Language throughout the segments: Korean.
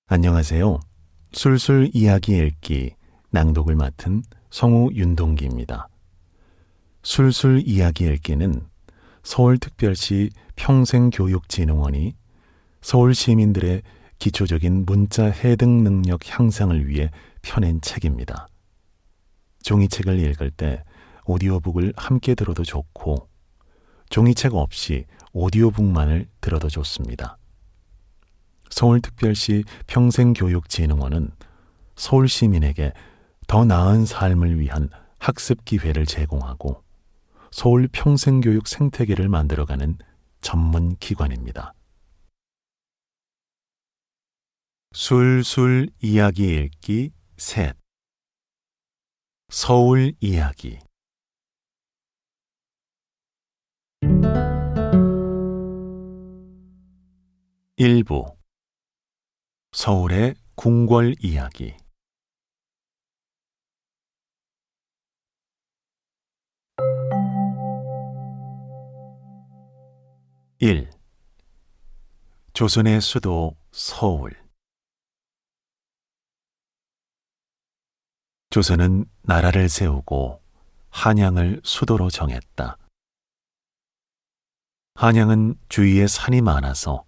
안녕하세요. 술술 이야기 읽기 낭독을 맡은 성우 윤동기입니다. 술술 이야기 읽기는 서울특별시 평생교육진흥원이 서울 시민들의 기초적인 문자 해득 능력 향상을 위해 펴낸 책입니다. 종이책을 읽을 때 오디오북을 함께 들어도 좋고 종이책 없이 오디오북만을 들어도 좋습니다. 서울특별시 평생교육진흥원은 서울 시민에게 더 나은 삶을 위한 학습 기회를 제공하고 서울 평생교육 생태계를 만들어가는 전문 기관입니다. 술술 이야기 읽기 셋 서울 이야기 일부 서울의 궁궐 이야기 1. 조선의 수도 서울. 조선은 나라를 세우고 한양을 수도로 정했다. 한양은 주위에 산이 많아서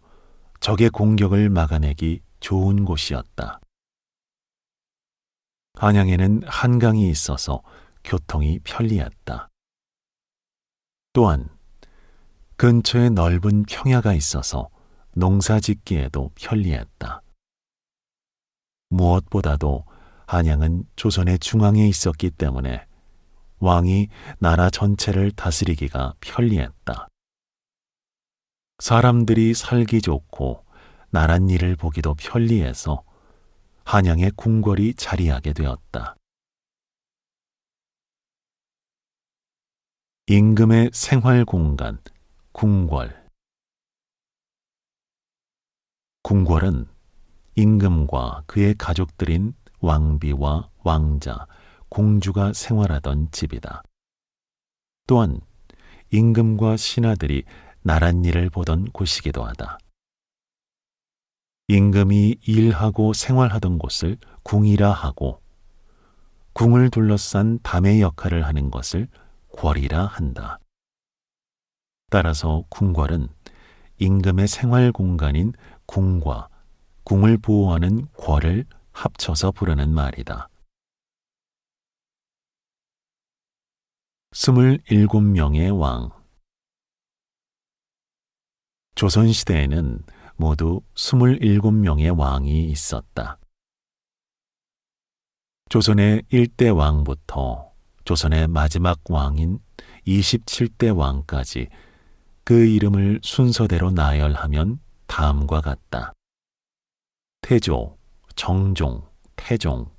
적의 공격을 막아내기 좋은 곳이었다. 한양에는 한강이 있어서 교통이 편리했다. 또한 근처에 넓은 평야가 있어서 농사 짓기에도 편리했다. 무엇보다도 한양은 조선의 중앙에 있었기 때문에 왕이 나라 전체를 다스리기가 편리했다. 사람들이 살기 좋고 나랏 일을 보기도 편리해서 한양의 궁궐이 자리하게 되었다. 임금의 생활 공간, 궁궐. 궁궐은 임금과 그의 가족들인 왕비와 왕자, 공주가 생활하던 집이다. 또한 임금과 신하들이 나랏 일을 보던 곳이기도 하다. 임금이 일하고 생활하던 곳을 궁이라 하고 궁을 둘러싼 담의 역할을 하는 것을 궐이라 한다. 따라서 궁궐은 임금의 생활 공간인 궁과 궁을 보호하는 궐을 합쳐서 부르는 말이다. 27명의 왕. 조선시대에는 모두 27명의 왕이 있었다. 조선의 1대 왕부터 조선의 마지막 왕인 27대 왕까지 그 이름을 순서대로 나열하면 다음과 같다. 태조, 정종, 태종,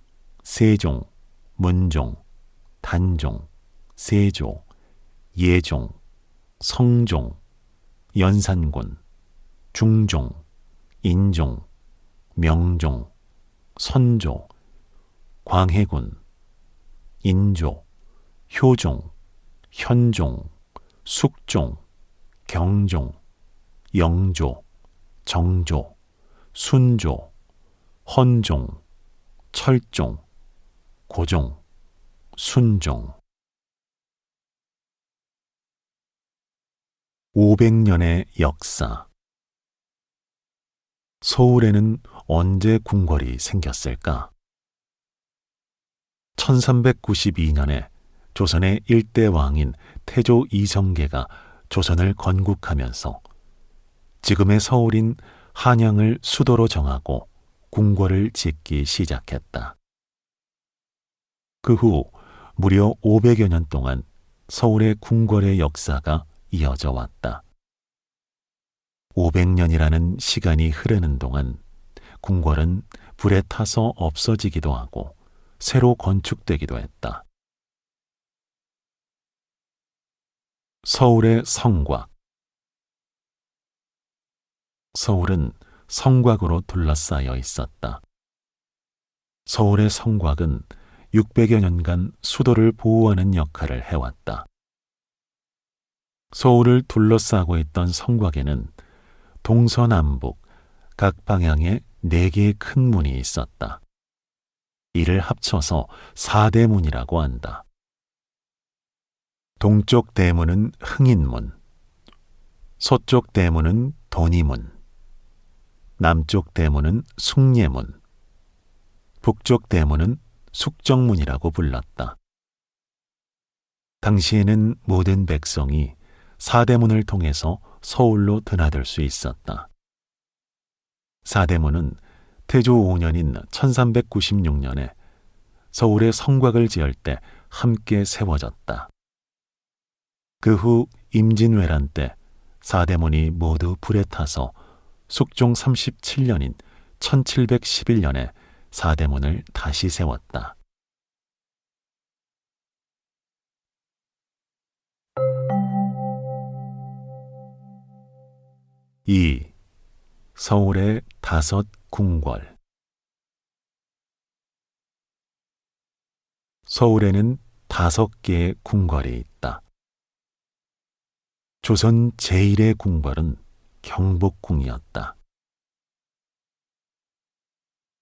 세종, 문종, 단종, 세조, 예종, 성종, 연산군, 중종, 인종, 명종, 선조, 광해군, 인조, 효종, 현종, 숙종, 경종, 영조, 정조, 순조, 헌종, 철종, 고종, 순종. 500년의 역사. 서울에는 언제 궁궐이 생겼을까? 1392년에 조선의 1대 왕인 태조 이성계가 조선을 건국하면서 지금의 서울인 한양을 수도로 정하고 궁궐을 짓기 시작했다. 그 후 무려 500여 년 동안 서울의 궁궐의 역사가 이어져 왔다. 500년이라는 시간이 흐르는 동안 궁궐은 불에 타서 없어지기도 하고 새로 건축되기도 했다. 서울의 성곽. 서울은 성곽으로 둘러싸여 있었다. 서울의 성곽은 600여 년간 수도를 보호하는 역할을 해왔다. 서울을 둘러싸고 있던 성곽에는 동서남북 각 방향에 4개의 큰 문이 있었다. 이를 합쳐서 사대문이라고 한다. 동쪽 대문은 흥인문, 서쪽 대문은 돈이문, 남쪽 대문은 숭례문, 북쪽 대문은 숙정문이라고 불렀다. 당시에는 모든 백성이 사대문을 통해서 서울로 드나들 수 있었다. 사대문은 태조 5년인 1396년에 서울에 성곽을 지을 때 함께 세워졌다. 그 후 임진왜란 때 사대문이 모두 불에 타서 숙종 37년인 1711년에 사대문을 다시 세웠다. 2. 서울의 5 궁궐. 서울에는 5개의 궁궐이 있다. 조선 제1의 궁궐은 경복궁이었다.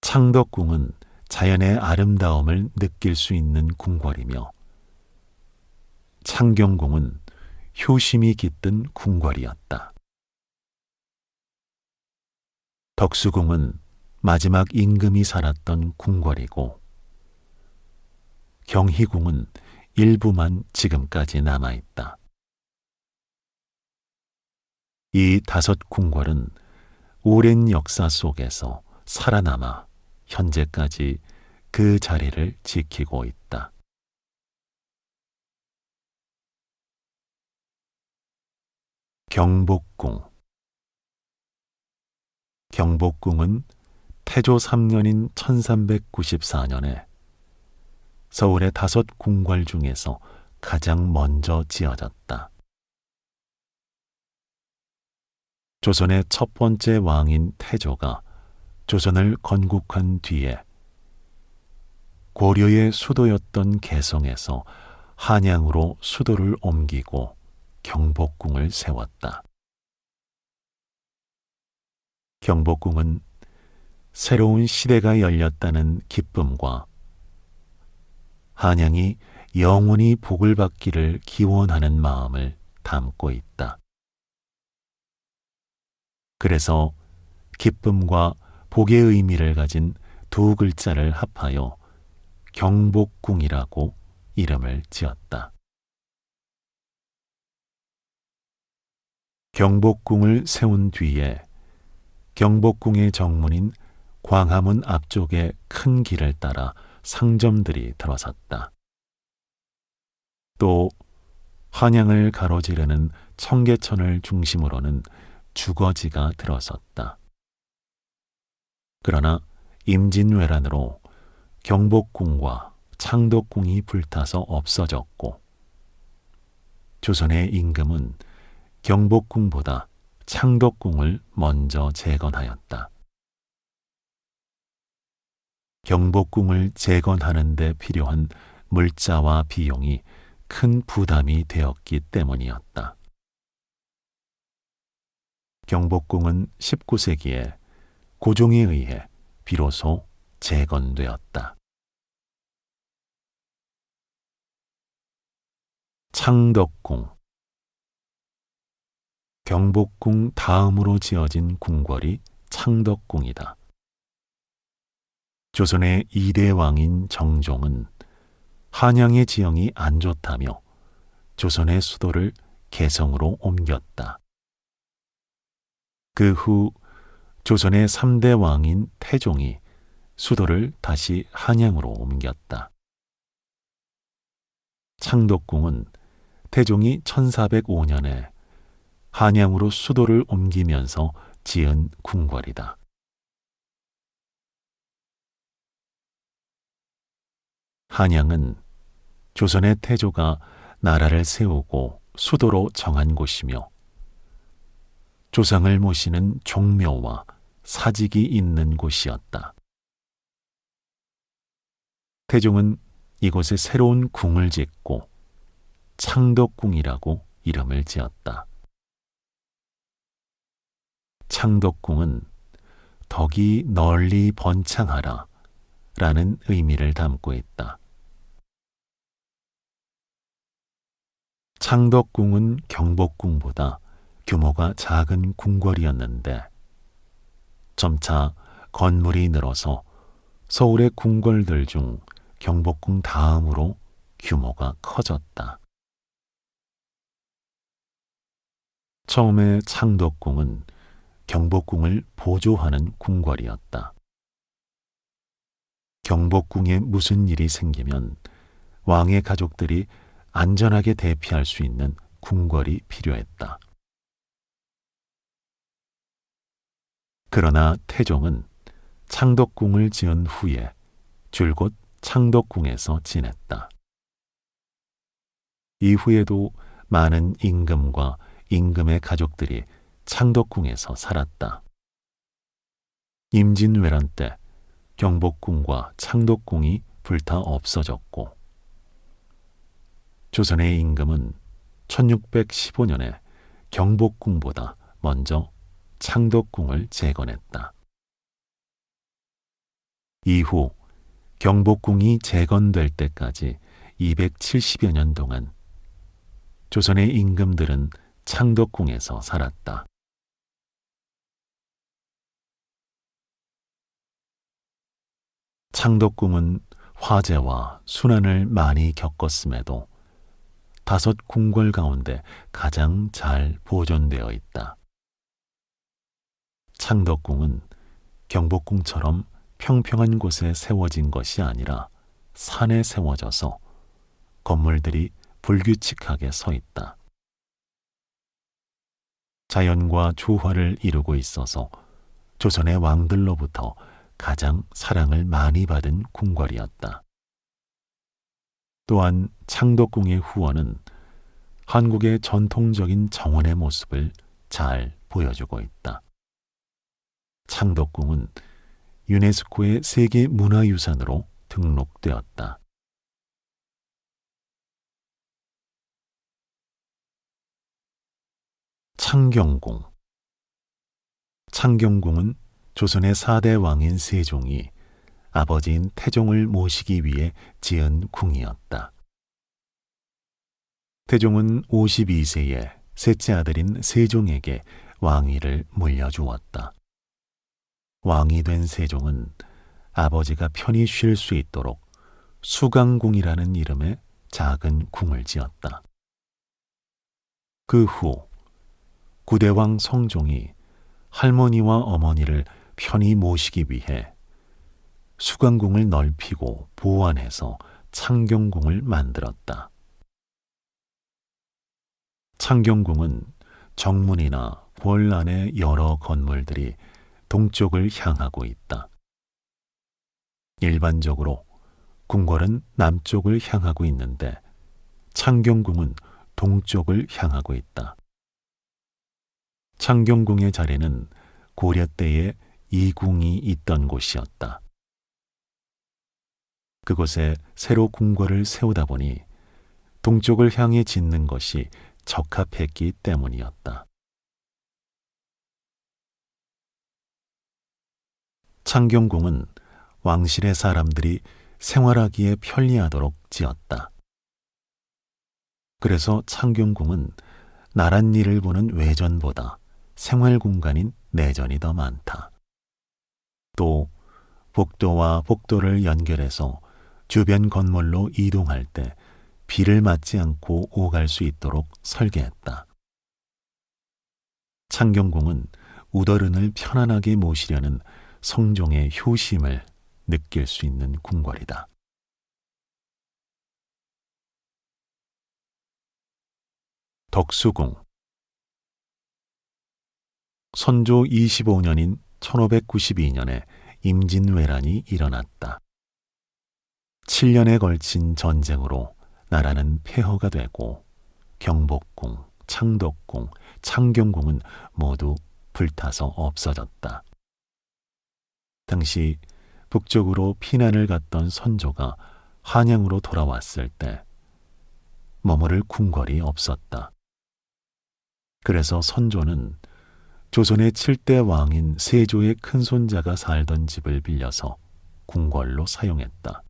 창덕궁은 자연의 아름다움을 느낄 수 있는 궁궐이며, 창경궁은 효심이 깃든 궁궐이었다. 덕수궁은 마지막 임금이 살았던 궁궐이고, 경희궁은 일부만 지금까지 남아있다. 이 5 궁궐은 오랜 역사 속에서 살아남아 현재까지 그 자리를 지키고 있다. 경복궁. 경복궁은 태조 3년인 1394년에 서울의 5 궁궐 중에서 가장 먼저 지어졌다. 조선의 첫 번째 왕인 태조가 조선을 건국한 뒤에 고려의 수도였던 개성에서 한양으로 수도를 옮기고 경복궁을 세웠다. 경복궁은 새로운 시대가 열렸다는 기쁨과 한양이 영원히 복을 받기를 기원하는 마음을 담고 있다. 그래서 기쁨과 복의 의미를 가진 2 글자를 합하여 경복궁이라고 이름을 지었다. 경복궁을 세운 뒤에 경복궁의 정문인 광화문 앞쪽의 큰 길을 따라 상점들이 들어섰다. 또 한양을 가로지르는 청계천을 중심으로는 주거지가 들어섰다. 그러나 임진왜란으로 경복궁과 창덕궁이 불타서 없어졌고, 조선의 임금은 경복궁보다 창덕궁을 먼저 재건하였다. 경복궁을 재건하는 데 필요한 물자와 비용이 큰 부담이 되었기 때문이었다. 경복궁은 19세기에 고종에 의해 비로소 재건되었다. 창덕궁. 경복궁 다음으로 지어진 궁궐이 창덕궁이다. 조선의 2대 왕인 정종은 한양의 지형이 안 좋다며 조선의 수도를 개성으로 옮겼다. 그 후 조선의 3대 왕인 태종이 수도를 다시 한양으로 옮겼다. 창덕궁은 태종이 1405년에 한양으로 수도를 옮기면서 지은 궁궐이다. 한양은 조선의 태조가 나라를 세우고 수도로 정한 곳이며, 조상을 모시는 종묘와 사직이 있는 곳이었다. 태종은 이곳에 새로운 궁을 짓고 창덕궁이라고 이름을 지었다. 창덕궁은 덕이 널리 번창하라 라는 의미를 담고 있다. 창덕궁은 경복궁보다 규모가 작은 궁궐이었는데 점차 건물이 늘어서 서울의 궁궐들 중 경복궁 다음으로 규모가 커졌다. 처음에 창덕궁은 경복궁을 보조하는 궁궐이었다. 경복궁에 무슨 일이 생기면 왕의 가족들이 안전하게 대피할 수 있는 궁궐이 필요했다. 그러나 태종은 창덕궁을 지은 후에 줄곧 창덕궁에서 지냈다. 이후에도 많은 임금과 임금의 가족들이 창덕궁에서 살았다. 임진왜란 때 경복궁과 창덕궁이 불타 없어졌고 조선의 임금은 1615년에 경복궁보다 먼저 창덕궁을 재건했다. 이후 경복궁이 재건될 때까지 270여 년 동안 조선의 임금들은 창덕궁에서 살았다. 창덕궁은 화재와 순환을 많이 겪었음에도 5 궁궐 가운데 가장 잘 보존되어 있다. 창덕궁은 경복궁처럼 평평한 곳에 세워진 것이 아니라 산에 세워져서 건물들이 불규칙하게 서 있다. 자연과 조화를 이루고 있어서 조선의 왕들로부터 가장 사랑을 많이 받은 궁궐이었다. 또한 창덕궁의 후원은 한국의 전통적인 정원의 모습을 잘 보여주고 있다. 창덕궁은 유네스코의 세계 문화유산으로 등록되었다. 창경궁. 창경궁은 조선의 4대 왕인 세종이 아버지인 태종을 모시기 위해 지은 궁이었다. 태종은 52세에 셋째 아들인 세종에게 왕위를 물려주었다. 왕이 된 세종은 아버지가 편히 쉴 수 있도록 수강궁이라는 이름의 작은 궁을 지었다. 그 후 구대왕 성종이 할머니와 어머니를 편히 모시기 위해 수강궁을 넓히고 보완해서 창경궁을 만들었다. 창경궁은 정문이나 궐 안의 여러 건물들이 동쪽을 향하고 있다. 일반적으로 궁궐은 남쪽을 향하고 있는데 창경궁은 동쪽을 향하고 있다. 창경궁의 자리는 고려 때에 이궁이 있던 곳이었다. 그곳에 새로 궁궐을 세우다 보니 동쪽을 향해 짓는 것이 적합했기 때문이었다. 창경궁은 왕실의 사람들이 생활하기에 편리하도록 지었다. 그래서 창경궁은 나랏일을 보는 외전보다 생활 공간인 내전이 더 많다. 또 복도와 복도를 연결해서 주변 건물로 이동할 때 비를 맞지 않고 오갈 수 있도록 설계했다. 창경궁은 우더른을 편안하게 모시려는 성종의 효심을 느낄 수 있는 궁궐이다. 덕수궁. 선조 25년인 1592년에 임진왜란이 일어났다. 7년에 걸친 전쟁으로 나라는 폐허가 되고 경복궁, 창덕궁, 창경궁은 모두 불타서 없어졌다. 당시 북쪽으로 피난을 갔던 선조가 한양으로 돌아왔을 때 머무를 궁궐이 없었다. 그래서 선조는 조선의 7대 왕인 세조의 큰손자가 살던 집을 빌려서 궁궐로 사용했다.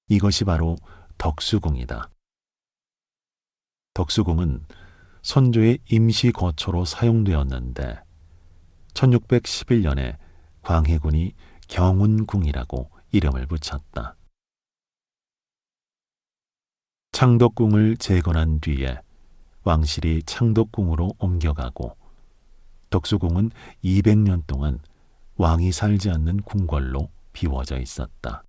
이것이 바로 덕수궁이다. 덕수궁은 선조의 임시 거처로 사용되었는데 1611년에 광해군이 경운궁이라고 이름을 붙였다. 창덕궁을 재건한 뒤에 왕실이 창덕궁으로 옮겨가고 덕수궁은 200년 동안 왕이 살지 않는 궁궐로 비워져 있었다.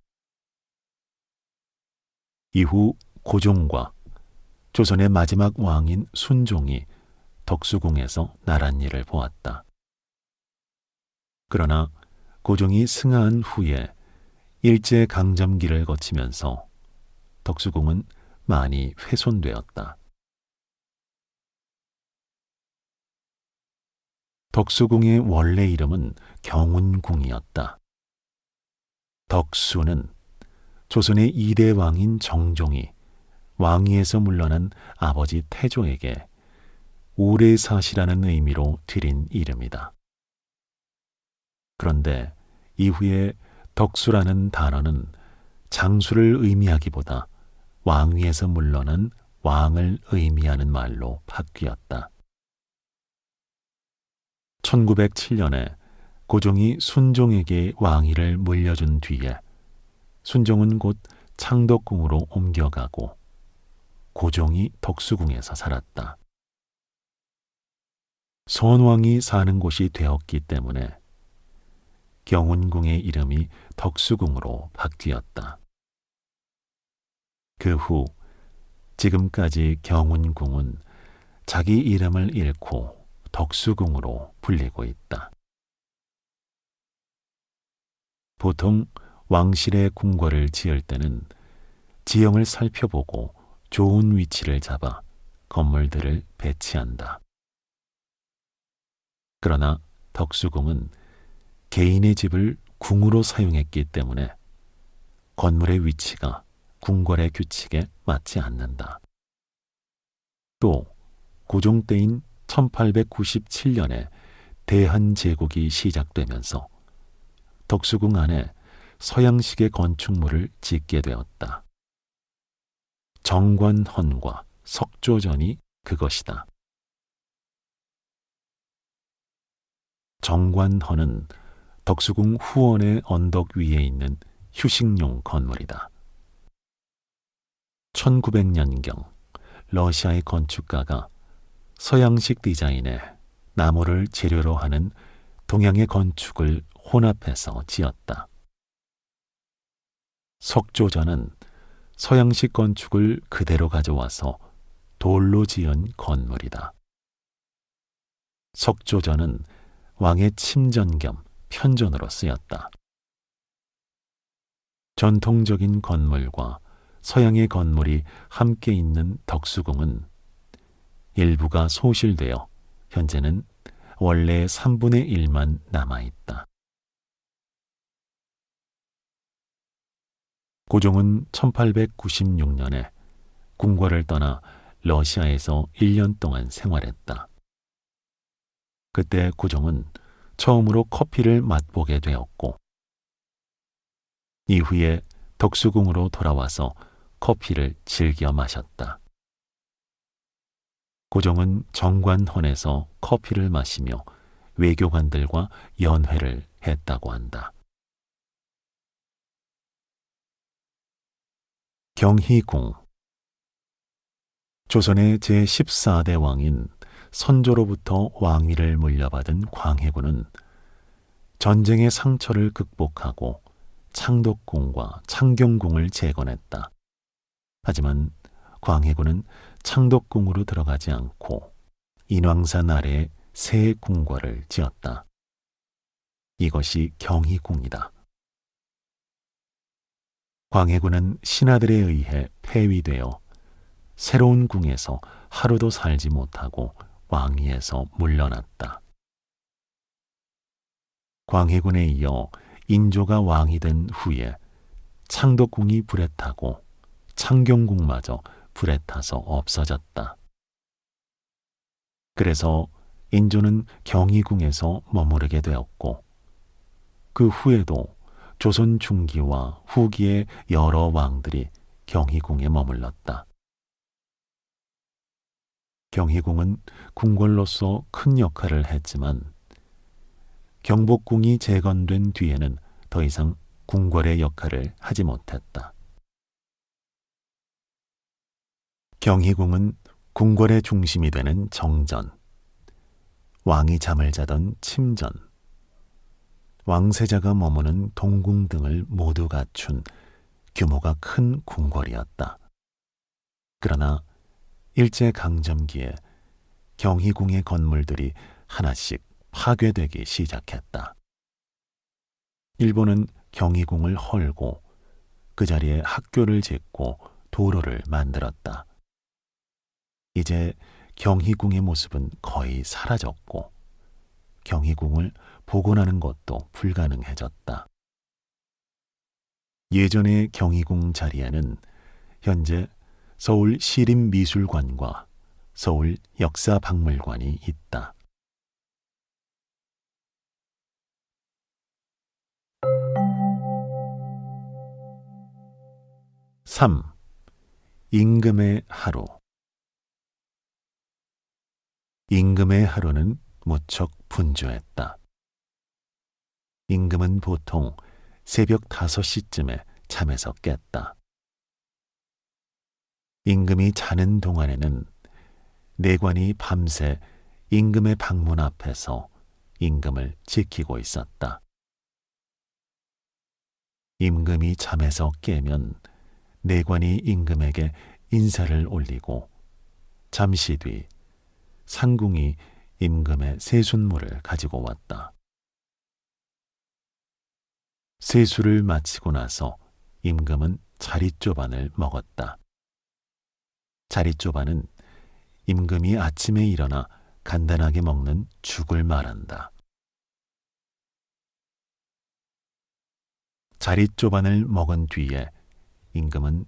이후 고종과 조선의 마지막 왕인 순종이 덕수궁에서 나랏일을 보았다. 그러나 고종이 승하한 후에 일제강점기를 거치면서 덕수궁은 많이 훼손되었다. 덕수궁의 원래 이름은 경운궁이었다. 덕수는 조선의 2대 왕인 정종이 왕위에서 물러난 아버지 태조에게 오래 사시라는 의미로 드린 이름이다. 그런데 이후에 덕수라는 단어는 장수를 의미하기보다 왕위에서 물러난 왕을 의미하는 말로 바뀌었다. 1907년에 고종이 순종에게 왕위를 물려준 뒤에 순종은 곧 창덕궁으로 옮겨가고 고종이 덕수궁에서 살았다. 선왕이 사는 곳이 되었기 때문에 경운궁의 이름이 덕수궁으로 바뀌었다. 그 후 지금까지 경운궁은 자기 이름을 잃고 덕수궁으로 불리고 있다. 보통 왕실의 궁궐을 지을 때는 지형을 살펴보고 좋은 위치를 잡아 건물들을 배치한다. 그러나 덕수궁은 개인의 집을 궁으로 사용했기 때문에 건물의 위치가 궁궐의 규칙에 맞지 않는다. 또 고종 때인 1897년에 대한제국이 시작되면서 덕수궁 안에 서양식의 건축물을 짓게 되었다. 정관헌과 석조전이 그것이다. 정관헌은 덕수궁 후원의 언덕 위에 있는 휴식용 건물이다. 1900년경 러시아의 건축가가 서양식 디자인에 나무를 재료로 하는 동양의 건축을 혼합해서 지었다. 석조전은 서양식 건축을 그대로 가져와서 돌로 지은 건물이다. 석조전은 왕의 침전 겸 편전으로 쓰였다. 전통적인 건물과 서양의 건물이 함께 있는 덕수궁은 일부가 소실되어 현재는 원래 3분의 1만 남아있다. 고종은 1896년에 궁궐을 떠나 러시아에서 1년 동안 생활했다. 그때 고종은 처음으로 커피를 맛보게 되었고 이후에 덕수궁으로 돌아와서 커피를 즐겨 마셨다. 고종은 정관헌에서 커피를 마시며 외교관들과 연회를 했다고 한다. 경희궁. 조선의 제14대 왕인 선조로부터 왕위를 물려받은 광해군은 전쟁의 상처를 극복하고 창덕궁과 창경궁을 재건했다. 하지만 광해군은 창덕궁으로 들어가지 않고 인왕산 아래에 새 궁궐을 지었다. 이것이 경희궁이다. 광해군은 신하들에 의해 폐위되어 새로운 궁에서 하루도 살지 못하고 왕위에서 물러났다. 광해군에 이어 인조가 왕이 된 후에 창덕궁이 불에 타고 창경궁마저 불에 타서 없어졌다. 그래서 인조는 경희궁에서 머무르게 되었고 그 후에도 조선 중기와 후기의 여러 왕들이 경희궁에 머물렀다. 경희궁은 궁궐로서 큰 역할을 했지만 경복궁이 재건된 뒤에는 더 이상 궁궐의 역할을 하지 못했다. 경희궁은 궁궐의 중심이 되는 정전, 왕이 잠을 자던 침전, 왕세자가 머무는 동궁 등을 모두 갖춘 규모가 큰 궁궐이었다. 그러나 일제강점기에 경희궁의 건물들이 하나씩 파괴되기 시작했다. 일본은 경희궁을 헐고 그 자리에 학교를 짓고 도로를 만들었다. 이제 경희궁의 모습은 거의 사라졌고 경희궁을 복원하는 것도 불가능해졌다. 예전의 경희궁 자리에는 현재 서울 시립미술관과 서울 역사박물관이 있다. 3. 임금의 하루. 임금의 하루는 무척 분주했다. 임금은 보통 새벽 5시쯤에 잠에서 깼다. 임금이 자는 동안에는 내관이 밤새 임금의 방문 앞에서 임금을 지키고 있었다. 임금이 잠에서 깨면 내관이 임금에게 인사를 올리고 잠시 뒤 상궁이 임금의 세숫물을 가지고 왔다. 세수를 마치고 나서 임금은 자릿조반을 먹었다. 자릿조반은 임금이 아침에 일어나 간단하게 먹는 죽을 말한다. 자릿조반을 먹은 뒤에 임금은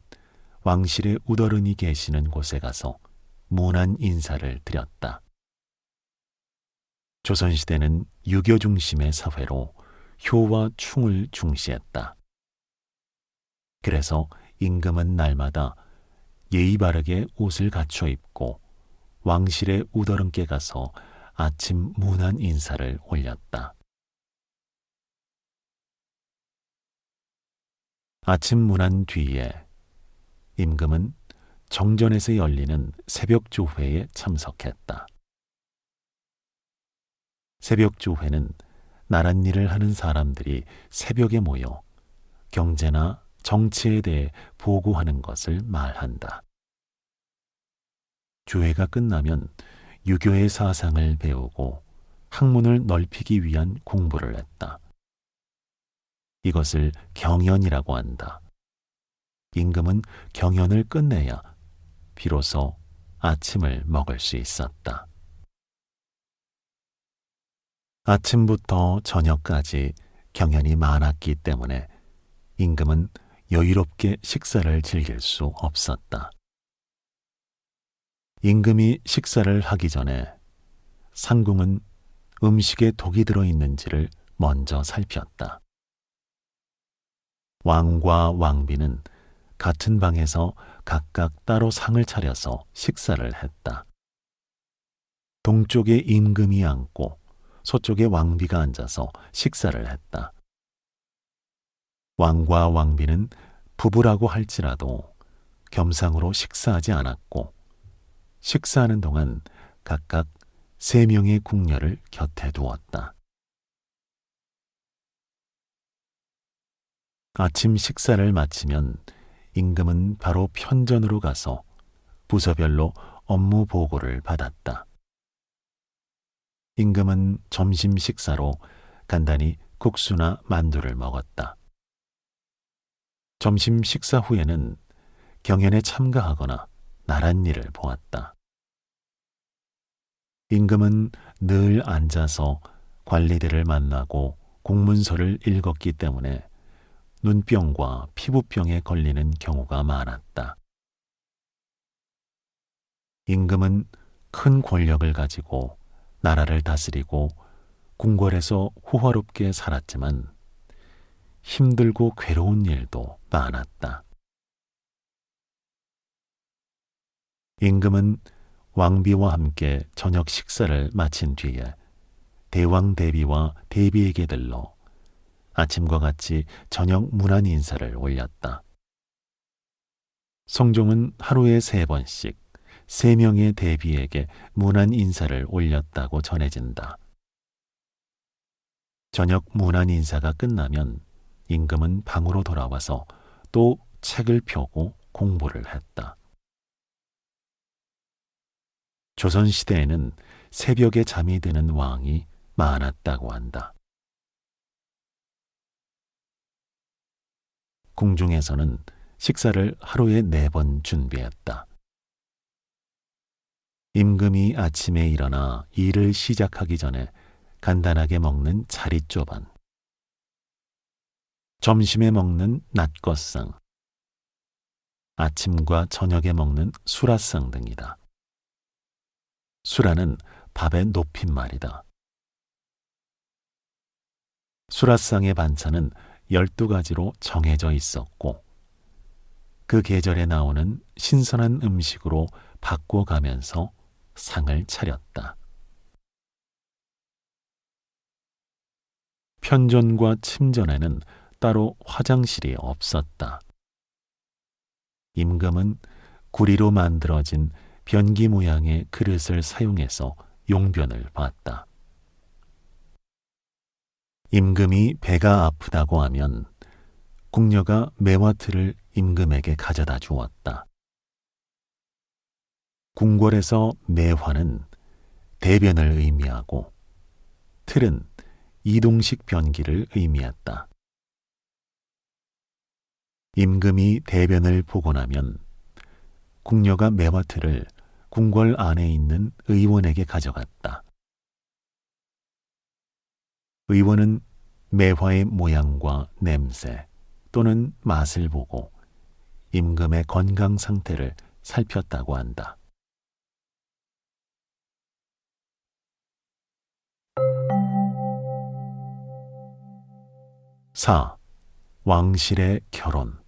왕실의 우더른이 계시는 곳에 가서 문안 인사를 드렸다. 조선시대는 유교 중심의 사회로 효와 충을 중시했다. 그래서 임금은 날마다 예의 바르게 옷을 갖춰 입고 왕실의 우더른께 가서 아침 문안 인사를 올렸다. 아침 문안 뒤에 임금은 정전에서 열리는 새벽 조회에 참석했다. 새벽 조회는 나랏일을 하는 사람들이 새벽에 모여 경제나 정치에 대해 보고하는 것을 말한다. 조회가 끝나면 유교의 사상을 배우고 학문을 넓히기 위한 공부를 했다. 이것을 경연이라고 한다. 임금은 경연을 끝내야 비로소 아침을 먹을 수 있었다. 아침부터 저녁까지 경연이 많았기 때문에 임금은 여유롭게 식사를 즐길 수 없었다. 임금이 식사를 하기 전에 상궁은 음식에 독이 들어있는지를 먼저 살폈다. 왕과 왕비는 같은 방에서 각각 따로 상을 차려서 식사를 했다. 동쪽에 임금이 앉고 서쪽에 왕비가 앉아서 식사를 했다. 왕과 왕비는 부부라고 할지라도 겸상으로 식사하지 않았고 식사하는 동안 각각 3명의 궁녀를 곁에 두었다. 아침 식사를 마치면 임금은 바로 편전으로 가서 부서별로 업무 보고를 받았다. 임금은 점심 식사로 간단히 국수나 만두를 먹었다. 점심 식사 후에는 경연에 참가하거나 나랏일을 보았다. 임금은 늘 앉아서 관리들을 만나고 공문서를 읽었기 때문에 눈병과 피부병에 걸리는 경우가 많았다. 임금은 큰 권력을 가지고 나라를 다스리고 궁궐에서 호화롭게 살았지만 힘들고 괴로운 일도 많았다. 임금은 왕비와 함께 저녁 식사를 마친 뒤에 대왕 대비와 대비에게 들러 아침과 같이 저녁 문안 인사를 올렸다. 성종은 하루에 3번씩 3명의 대비에게 문안 인사를 올렸다고 전해진다. 저녁 문안 인사가 끝나면 임금은 방으로 돌아와서 또 책을 펴고 공부를 했다. 조선시대에는 새벽에 잠이 드는 왕이 많았다고 한다. 궁중에서는 식사를 하루에 4번 준비했다. 임금이 아침에 일어나 일을 시작하기 전에 간단하게 먹는 자릿조반, 점심에 먹는 낮것상, 아침과 저녁에 먹는 수라상 등이다. 수라는 밥의 높임말이다. 수라상의 반찬은 12가지로 정해져 있었고 그 계절에 나오는 신선한 음식으로 바꿔가면서 상을 차렸다. 편전과 침전에는 따로 화장실이 없었다. 임금은 구리로 만들어진 변기 모양의 그릇을 사용해서 용변을 봤다. 임금이 배가 아프다고 하면 궁녀가 매화틀을 임금에게 가져다 주었다. 궁궐에서 매화는 대변을 의미하고 틀은 이동식 변기를 의미했다. 임금이 대변을 보고 나면 궁녀가 매화틀을 궁궐 안에 있는 의원에게 가져갔다. 의원은 매화의 모양과 냄새 또는 맛을 보고 임금의 건강 상태를 살폈다고 한다. 4. 왕실의 결혼.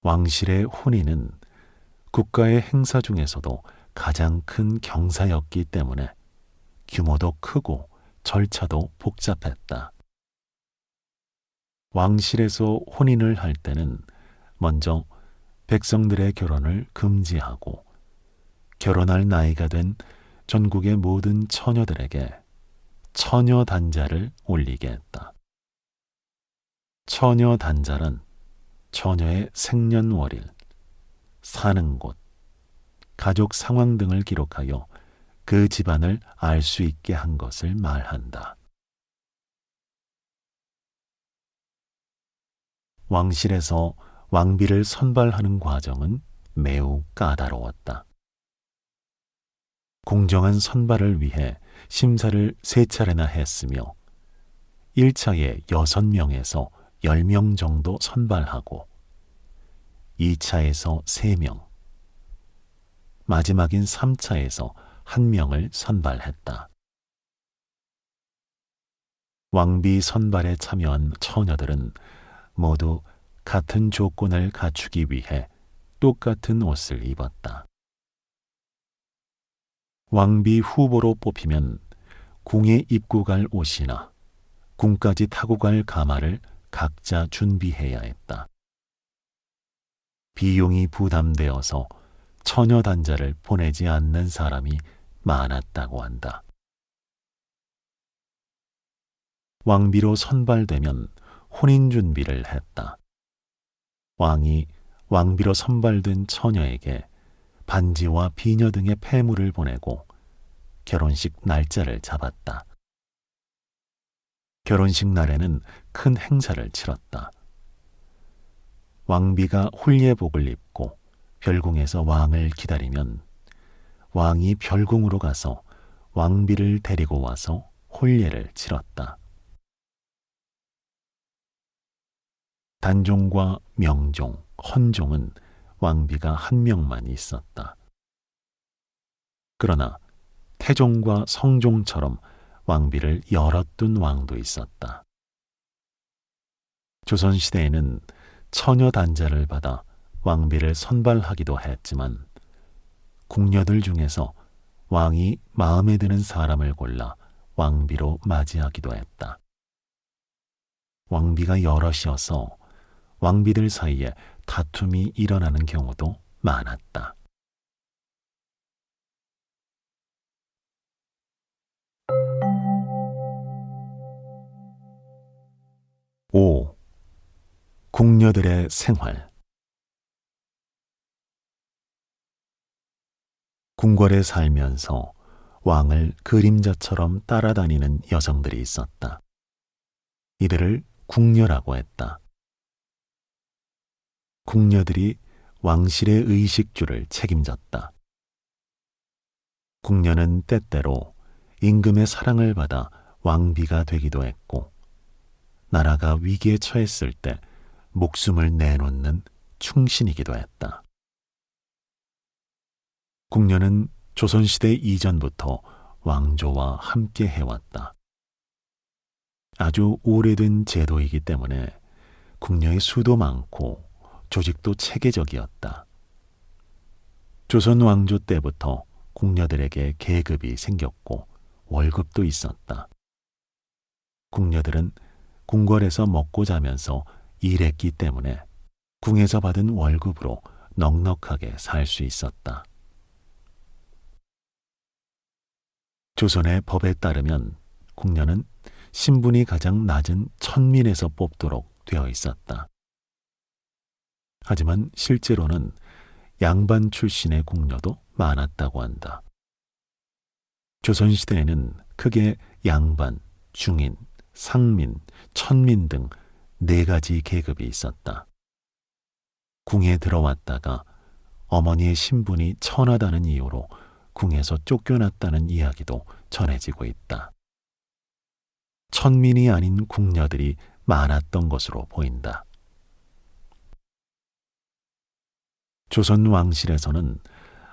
왕실의 혼인은 국가의 행사 중에서도 가장 큰 경사였기 때문에 규모도 크고 절차도 복잡했다. 왕실에서 혼인을 할 때는 먼저 백성들의 결혼을 금지하고 결혼할 나이가 된 전국의 모든 처녀들에게 처녀단자를 올리게 했다. 처녀단자란 처녀의 생년월일, 사는 곳, 가족 상황 등을 기록하여 그 집안을 알 수 있게 한 것을 말한다. 왕실에서 왕비를 선발하는 과정은 매우 까다로웠다. 공정한 선발을 위해 심사를 3차례나 했으며 1차에 6명에서 10명 정도 선발하고 2차에서 3명, 마지막인 3차에서 1명을 선발했다. 왕비 선발에 참여한 처녀들은 모두 같은 조건을 갖추기 위해 똑같은 옷을 입었다. 왕비 후보로 뽑히면 궁에 입고 갈 옷이나 궁까지 타고 갈 가마를 각자 준비해야 했다. 비용이 부담되어서 처녀단자를 보내지 않는 사람이 많았다고 한다. 왕비로 선발되면 혼인 준비를 했다. 왕이 왕비로 선발된 처녀에게 반지와 비녀 등의 폐물을 보내고 결혼식 날짜를 잡았다. 결혼식 날에는 큰 행사를 치렀다. 왕비가 홀예복을 입고 별궁에서 왕을 기다리면 왕이 별궁으로 가서 왕비를 데리고 와서 혼례를 치렀다. 단종과 명종, 헌종은 왕비가 1명만 있었다. 그러나 태종과 성종처럼 왕비를 여럿 둔 왕도 있었다. 조선시대에는 처녀 단자를 받아 왕비를 선발하기도 했지만 궁녀들 중에서 왕이 마음에 드는 사람을 골라 왕비로 맞이하기도 했다. 왕비가 여럿이어서 왕비들 사이에 다툼이 일어나는 경우도 많았다. 5. 궁녀들의 생활. 궁궐에 살면서 왕을 그림자처럼 따라다니는 여성들이 있었다. 이들을 궁녀라고 했다. 궁녀들이 왕실의 의식주를 책임졌다. 궁녀는 때때로 임금의 사랑을 받아 왕비가 되기도 했고, 나라가 위기에 처했을 때 목숨을 내놓는 충신이기도 했다. 궁녀는 조선시대 이전부터 왕조와 함께 해왔다. 아주 오래된 제도이기 때문에 궁녀의 수도 많고 조직도 체계적이었다. 조선 왕조 때부터 궁녀들에게 계급이 생겼고 월급도 있었다. 궁녀들은 궁궐에서 먹고 자면서 일했기 때문에 궁에서 받은 월급으로 넉넉하게 살 수 있었다. 조선의 법에 따르면 궁녀는 신분이 가장 낮은 천민에서 뽑도록 되어 있었다. 하지만 실제로는 양반 출신의 궁녀도 많았다고 한다. 조선시대에는 크게 양반, 중인, 상민, 천민 등 4가지 계급이 있었다. 궁에 들어왔다가 어머니의 신분이 천하다는 이유로 궁에서 쫓겨났다는 이야기도 전해지고 있다. 천민이 아닌 궁녀들이 많았던 것으로 보인다. 조선 왕실에서는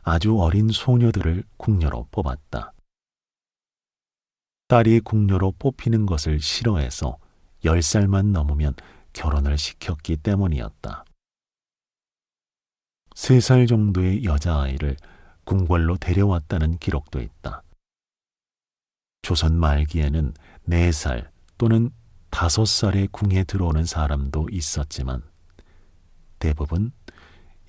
아주 어린 소녀들을 궁녀로 뽑았다. 딸이 궁녀로 뽑히는 것을 싫어해서 10살만 넘으면 결혼을 시켰기 때문이었다. 3살 정도의 여자아이를 궁궐로 데려왔다는 기록도 있다. 조선 말기에는 4살 또는 5살의 궁에 들어오는 사람도 있었지만 대부분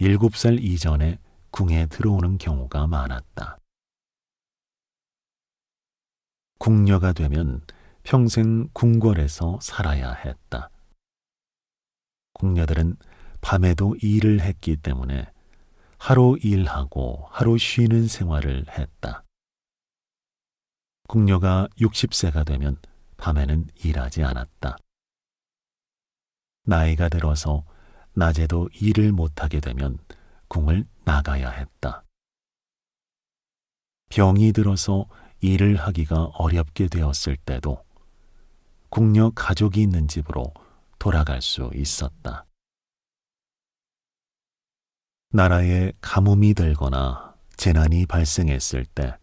7살 이전에 궁에 들어오는 경우가 많았다. 궁녀가 되면 평생 궁궐에서 살아야 했다. 궁녀들은 밤에도 일을 했기 때문에 하루 일하고 하루 쉬는 생활을 했다. 궁녀가 60세가 되면 밤에는 일하지 않았다. 나이가 들어서 낮에도 일을 못하게 되면 궁을 나가야 했다. 병이 들어서 일을 하기가 어렵게 되었을 때도 궁녀 가족이 있는 집으로 돌아갈 수 있었다. 나라에 가뭄이 들거나 재난이 발생했을 때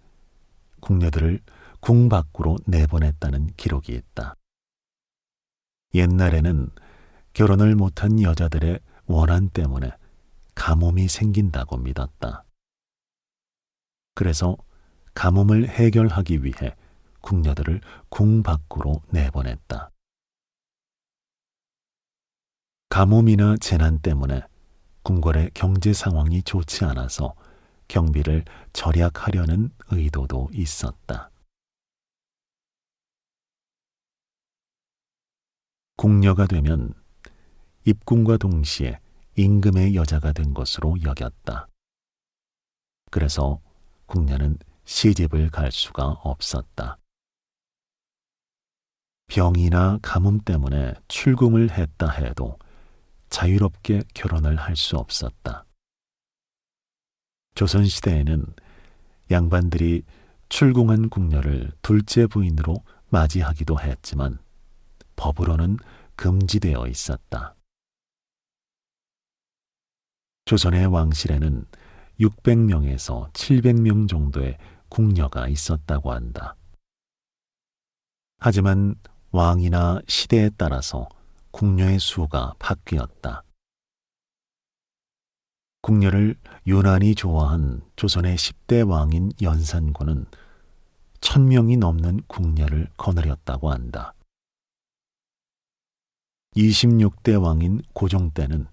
궁녀들을 궁 밖으로 내보냈다는 기록이 있다. 옛날에는 결혼을 못한 여자들의 원한 때문에 가뭄이 생긴다고 믿었다. 그래서 가뭄을 해결하기 위해 궁녀들을 궁 밖으로 내보냈다. 가뭄이나 재난 때문에 궁궐의 경제 상황이 좋지 않아서 경비를 절약하려는 의도도 있었다. 궁녀가 되면 입궁과 동시에 임금의 여자가 된 것으로 여겼다. 그래서 궁녀는 시집을 갈 수가 없었다. 병이나 가뭄 때문에 출궁을 했다 해도 자유롭게 결혼을 할 수 없었다. 조선시대에는 양반들이 출궁한 궁녀를 둘째 부인으로 맞이하기도 했지만 법으로는 금지되어 있었다. 조선의 왕실에는 600명에서 700명 정도의 궁녀가 있었다고 한다. 하지만 왕이나 시대에 따라서 궁녀의 수가 바뀌었다. 궁녀를 유난히 좋아한 조선의 10대 왕인 연산군은 1000명이 넘는 궁녀를 거느렸다고 한다. 26대 왕인 고종 때는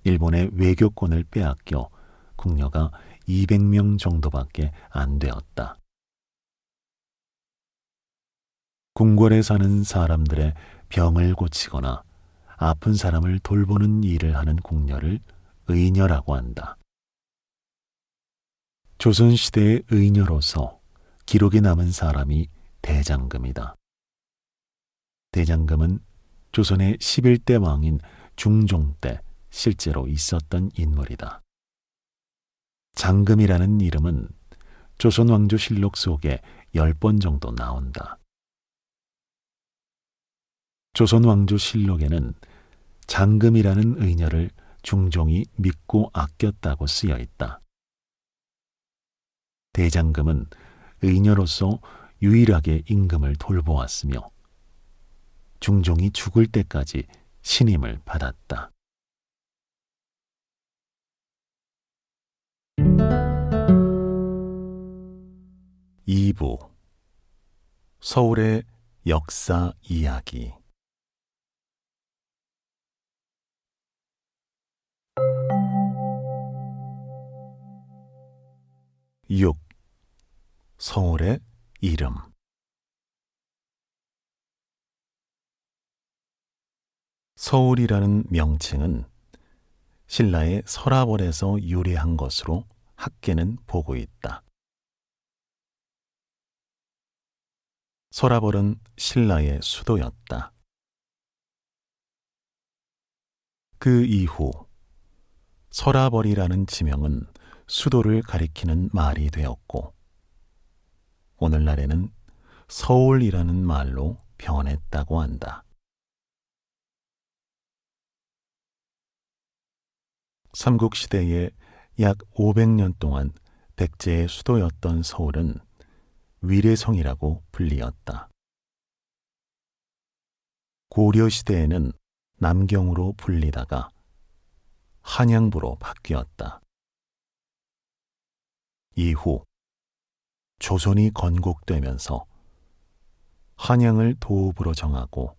일본의 외교권을 빼앗겨 궁녀가 200명 정도밖에 안 되었다. 궁궐에 사는 사람들의 병을 고치거나 아픈 사람을 돌보는 일을 하는 궁녀를 의녀라고 한다. 조선시대의 의녀로서 기록이 남은 사람이 대장금이다. 대장금은 조선의 11대 왕인 중종 때 실제로 있었던 인물이다. 장금이라는 이름은 조선왕조실록 속에 10번 정도 나온다. 조선왕조실록에는 장금이라는 의녀를 중종이 믿고 아꼈다고 쓰여 있다. 대장금은 의녀로서 유일하게 임금을 돌보았으며 중종이 죽을 때까지 신임을 받았다. (2부) 서울의 역사 이야기. (6) 서울의 이름. 서울이라는 명칭은 신라의 서라벌에서 유래한 것으로 학계는 보고 있다. 서라벌은 신라의 수도였다. 그 이후 서라벌이라는 지명은 수도를 가리키는 말이 되었고 오늘날에는 서울이라는 말로 변했다고 한다. 삼국시대에 약 500년 동안 백제의 수도였던 서울은 위례성이라고 불리었다. 고려시대에는 남경으로 불리다가 한양부로 바뀌었다. 이후 조선이 건국되면서 한양을 도읍으로 정하고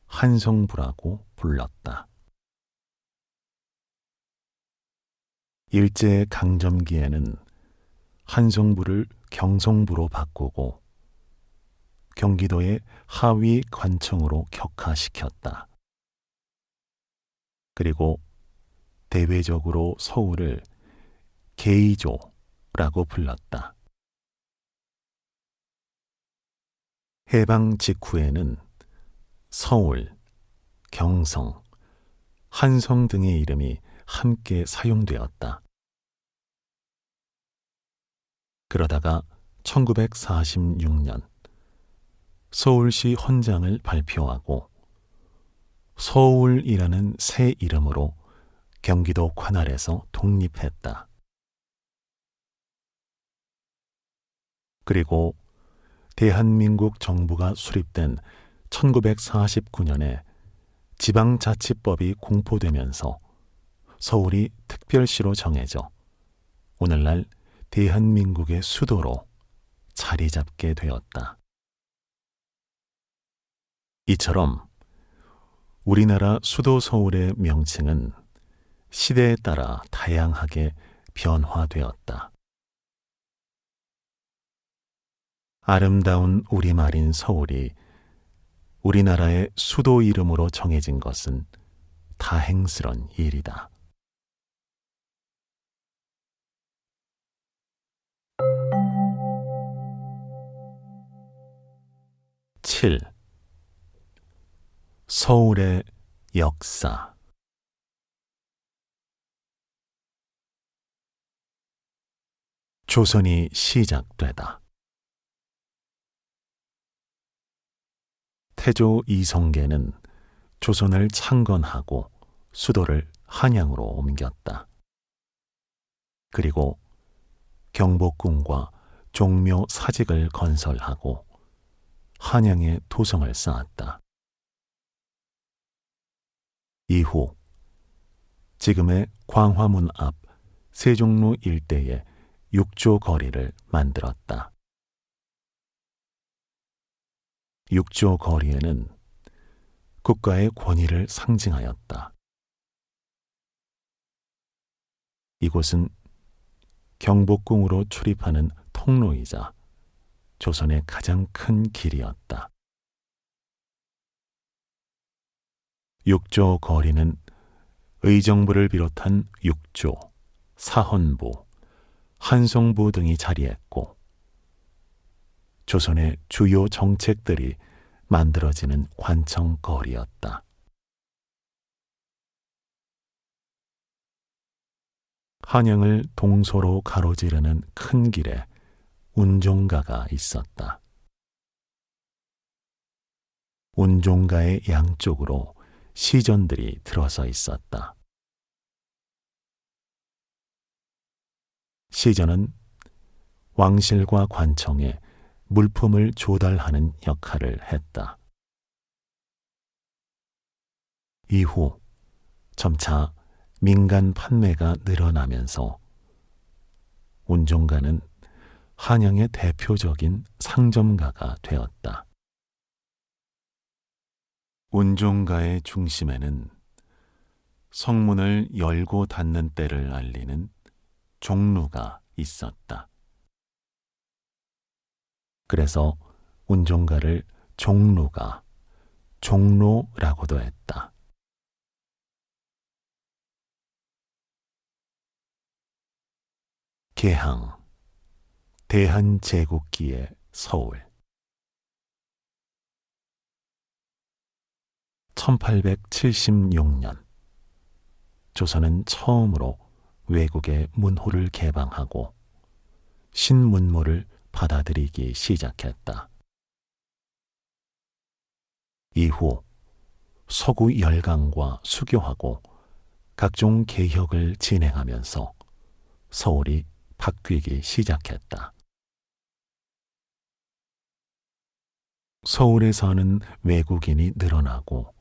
한성부라고 불렀다. 일제 강점기에는 한성부를 경성부로 바꾸고 경기도의 하위 관청으로 격하시켰다. 그리고 대외적으로 서울을 계의조라고 불렀다. 해방 직후에는 서울, 경성, 한성 등의 이름이 함께 사용되었다. 그러다가 1946년 서울시 헌장을 발표하고 서울이라는 새 이름으로 경기도 관할에서 독립했다. 그리고 대한민국 정부가 수립된 1949년에 지방자치법이 공포되면서 서울이 특별시로 정해져 오늘날 대한민국의 수도로 자리 잡게 되었다. 이처럼 우리나라 수도 서울의 명칭은 시대에 따라 다양하게 변화되었다. 아름다운 우리말인 서울이 우리나라의 수도 이름으로 정해진 것은 다행스런 일이다. (7) 서울의 역사. 조선이 시작되다. 태조 이성계는 조선을 창건하고 수도를 한양으로 옮겼다. 그리고 경복궁과 종묘 사직을 건설하고 한양에 도성을 쌓았다. 이후 지금의 광화문 앞 세종로 일대에 육조 거리를 만들었다. 육조 거리에는 국가의 권위를 상징하였다. 이곳은 경복궁으로 출입하는 통로이자 조선의 가장 큰 길이었다. 육조 거리는 의정부를 비롯한 육조, 사헌부, 한송부 등이 자리했고 조선의 주요 정책들이 만들어지는 관청거리였다. 한양을 동서로 가로지르는 큰 길에 운종가가 있었다. 운종가의 양쪽으로 시전들이 들어서 있었다. 시전은 왕실과 관청에 물품을 조달하는 역할을 했다. 이후 점차 민간 판매가 늘어나면서 운종가는 한양의 대표적인 상점가가 되었다. 운종가의 중심에는 성문을 열고 닫는 때를 알리는 종루가 있었다. 그래서 운종가를 종루가, 종로라고도 했다. 개항, 대한제국기의 서울. 1876년 조선은 처음으로 외국의 문호를 개방하고 신문물을 받아들이기 시작했다. 이후 서구 열강과 수교하고 각종 개혁을 진행하면서 서울이 바뀌기 시작했다. 서울에 사는 외국인이 늘어나고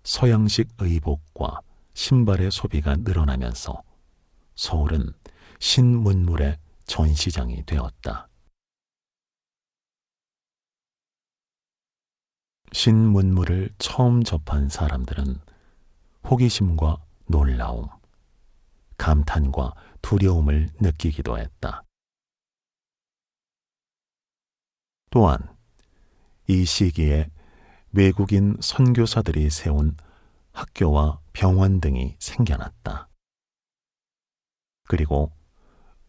서양식 의복과 신발의 소비가 늘어나면서 서울은 신문물의 전시장이 되었다. 신문물을 처음 접한 사람들은 호기심과 놀라움, 감탄과 두려움을 느끼기도 했다. 또한 이 시기에 외국인 선교사들이 세운 학교와 병원 등이 생겨났다. 그리고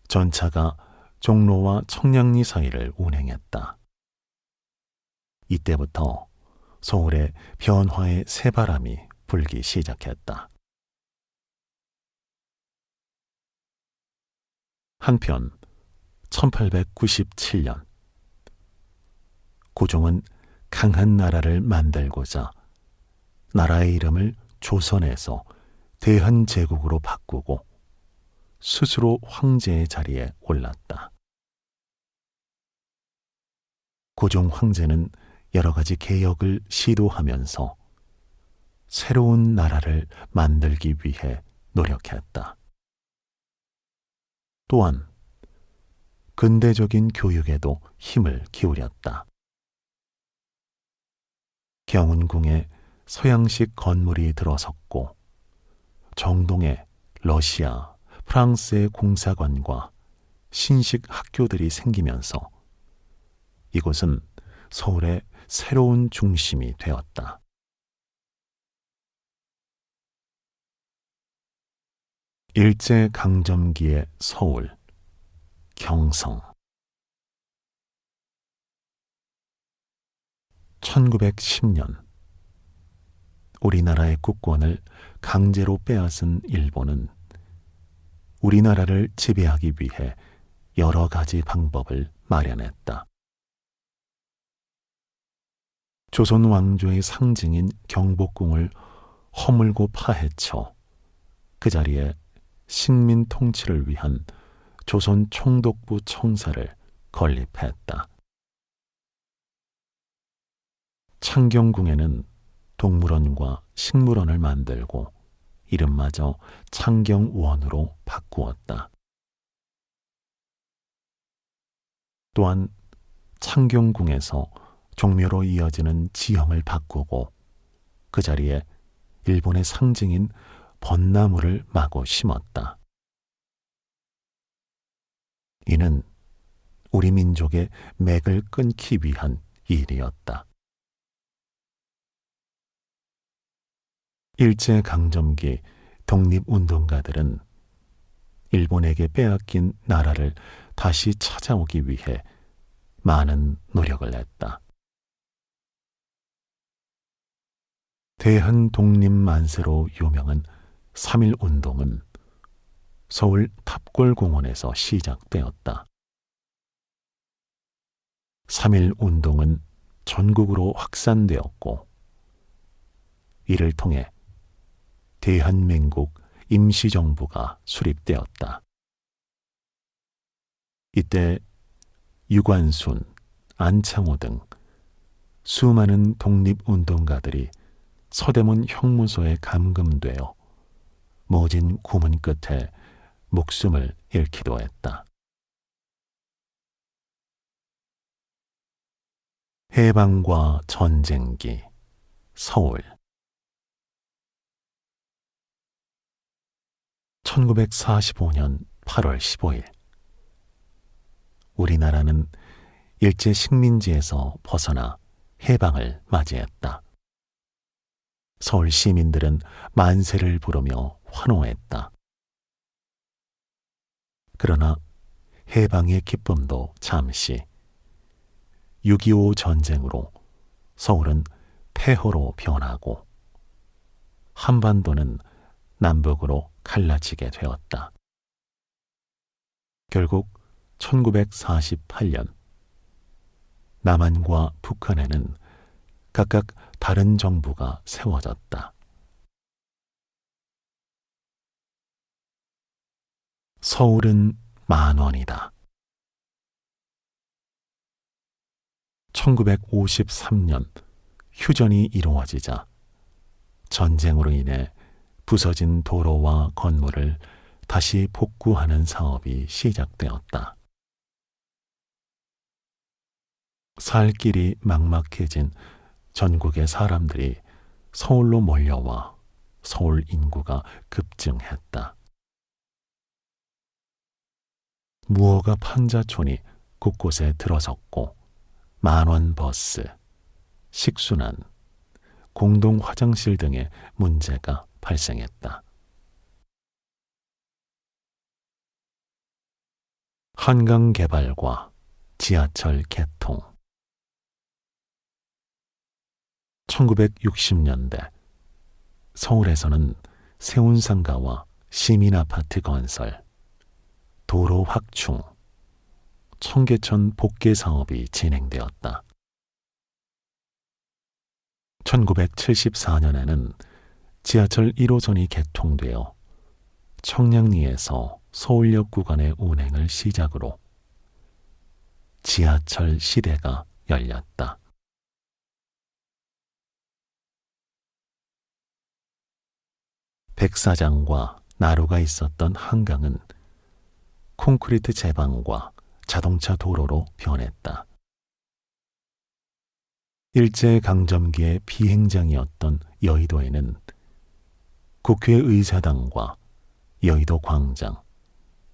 전차가 종로와 청량리 사이를 운행했다. 이때부터 서울에 변화의 새바람이 불기 시작했다. 한편 1897년 고종은 강한 나라를 만들고자 나라의 이름을 조선에서 대한제국으로 바꾸고 스스로 황제의 자리에 올랐다. 고종 황제는 여러 가지 개혁을 시도하면서 새로운 나라를 만들기 위해 노력했다. 또한 근대적인 교육에도 힘을 기울였다. 경운궁에 서양식 건물이 들어섰고 정동에 러시아, 프랑스의 공사관과 신식 학교들이 생기면서 이곳은 서울의 새로운 중심이 되었다. 일제강점기의 서울, 경성. 1910년 우리나라의 국권을 강제로 빼앗은 일본은 우리나라를 지배하기 위해 여러 가지 방법을 마련했다. 조선 왕조의 상징인 경복궁을 허물고 파헤쳐 그 자리에 식민 통치를 위한 조선 총독부 청사를 건립했다. 창경궁에는 동물원과 식물원을 만들고 이름마저 창경원으로 바꾸었다. 또한 창경궁에서 종묘로 이어지는 지형을 바꾸고 그 자리에 일본의 상징인 벚나무를 마구 심었다. 이는 우리 민족의 맥을 끊기 위한 일이었다. 일제강점기 독립운동가들은 일본에게 빼앗긴 나라를 다시 찾아오기 위해 많은 노력을 했다. 대한 독립만세로 유명한 3.1운동은 서울 탑골공원에서 시작되었다. 3.1운동은 전국으로 확산되었고 이를 통해 대한민국 임시정부가 수립되었다. 이때 유관순, 안창호 등 수많은 독립운동가들이 서대문 형무소에 감금되어 모진 고문 끝에 목숨을 잃기도 했다. 해방과 전쟁기, 서울 1945년 8월 15일 우리나라는 일제 식민지에서 벗어나 해방을 맞이했다. 서울 시민들은 만세를 부르며 환호했다. 그러나 해방의 기쁨도 잠시 6.25 전쟁으로 서울은 폐허로 변하고 한반도는 남북으로 갈라지게 되었다. 결국 1948년 남한과 북한에는 각각 다른 정부가 세워졌다. 서울은 만원이다. 1953년 휴전이 이루어지자 전쟁으로 인해 부서진 도로와 건물을 다시 복구하는 사업이 시작되었다. 살 길이 막막해진 전국의 사람들이 서울로 몰려와 서울 인구가 급증했다. 무허가 판자촌이 곳곳에 들어섰고 만원 버스, 식순환, 공동 화장실 등의 문제가 발생했다. 한강 개발과 지하철 개통 1960년대 서울에서는 세운상가와 시민아파트 건설, 도로 확충, 청계천 복개 사업이 진행되었다. 1974년에는 지하철 1호선이 개통되어 청량리에서 서울역 구간의 운행을 시작으로 지하철 시대가 열렸다. 백사장과 나루가 있었던 한강은 콘크리트 제방과 자동차 도로로 변했다. 일제강점기의 비행장이었던 여의도에는 국회의사당과 여의도 광장,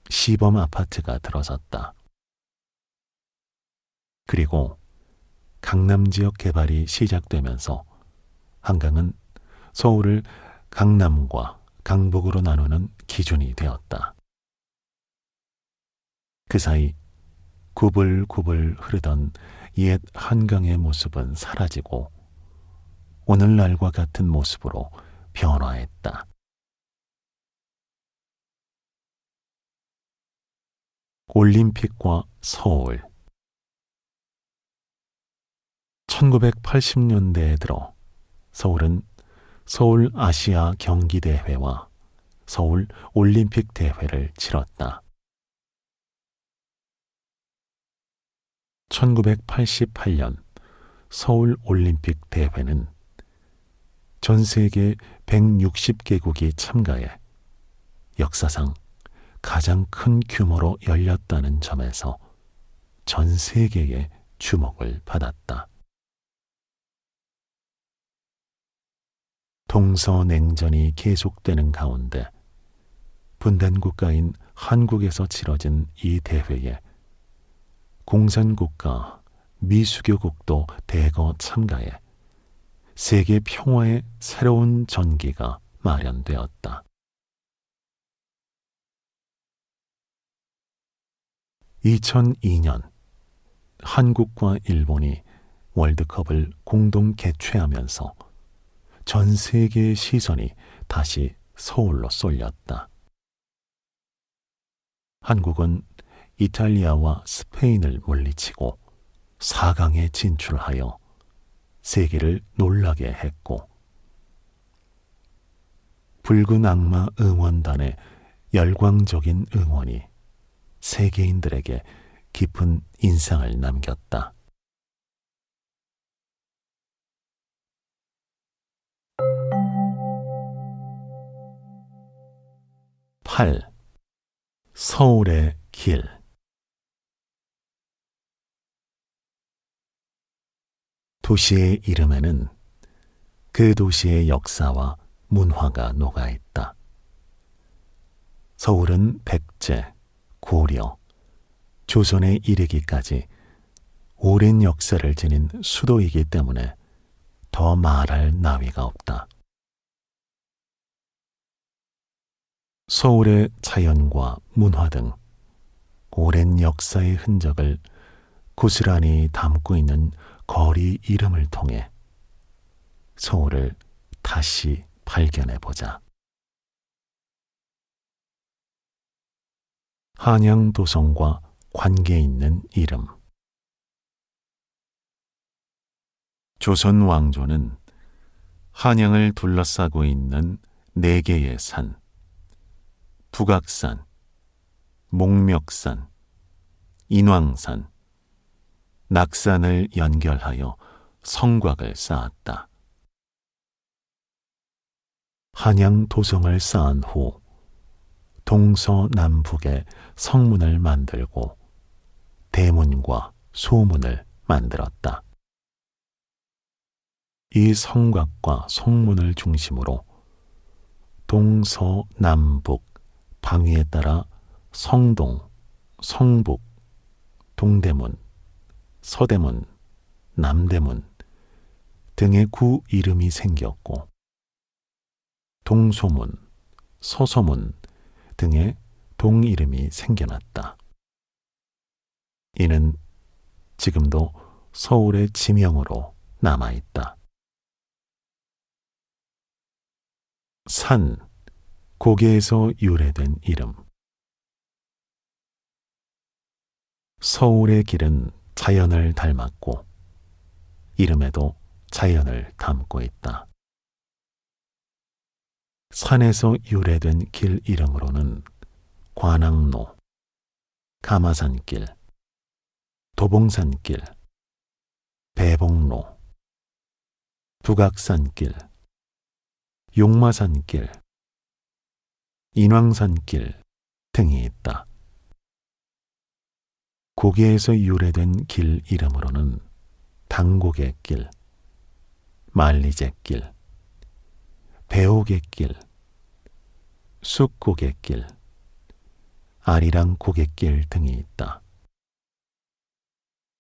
시범 아파트가 들어섰다. 그리고 강남 지역 개발이 시작되면서 한강은 서울을 강남과 강북으로 나누는 기준이 되었다. 그 사이 구불구불 흐르던 옛 한강의 모습은 사라지고 오늘날과 같은 모습으로 변화했다. 올림픽과 서울 1980년대에 들어 서울은 서울 아시아 경기대회와 서울 올림픽 대회를 치렀다. 1988년 서울 올림픽 대회는 전 세계 160개국이 참가해 역사상 가장 큰 규모로 열렸다는 점에서 전 세계의 주목을 받았다. 동서냉전이 계속되는 가운데 분단국가인 한국에서 치러진 이 대회에 공산국가 미수교국도 대거 참가해 세계 평화의 새로운 전기가 마련되었다. 2002년 한국과 일본이 월드컵을 공동 개최하면서 전 세계의 시선이 다시 서울로 쏠렸다. 한국은 이탈리아와 스페인을 물리치고 4강에 진출하여 세계를 놀라게 했고, 붉은 악마 응원단의 열광적인 응원이 세계인들에게 깊은 인상을 남겼다. (8) 서울의 길. 도시의 이름에는 그 도시의 역사와 문화가 녹아있다. 서울은 백제, 고려, 조선에 이르기까지 오랜 역사를 지닌 수도이기 때문에 더 말할 나위가 없다. 서울의 자연과 문화 등 오랜 역사의 흔적을 고스란히 담고 있는 거리 이름을 통해 서울을 다시 발견해보자. 한양도성과 관계 있는 이름. 조선 왕조는 한양을 둘러싸고 있는 4개의 산, 북악산, 목멱산, 인왕산, 낙산을 연결하여 성곽을 쌓았다. 한양 도성을 쌓은 후 동서남북에 성문을 만들고 대문과 소문을 만들었다. 이 성곽과 성문을 중심으로 동서남북 방위에 따라 성동, 성북, 동대문, 서대문, 남대문 등의 구 이름이 생겼고, 동소문, 서서문 등의 동 이름이 생겨났다. 이는 지금도 서울의 지명으로 남아있다. 산, 고개에서 유래된 이름. 서울의 길은 자연을 닮았고 이름에도 자연을 담고 있다. 산에서 유래된 길 이름으로는 관악로, 가마산길, 도봉산길, 배봉로, 북악산길, 용마산길, 인왕산길 등이 있다. 고개에서 유래된 길 이름으로는 당고개길, 만리제길, 배옥의길, 쑥고개길, 아리랑고개길 등이 있다.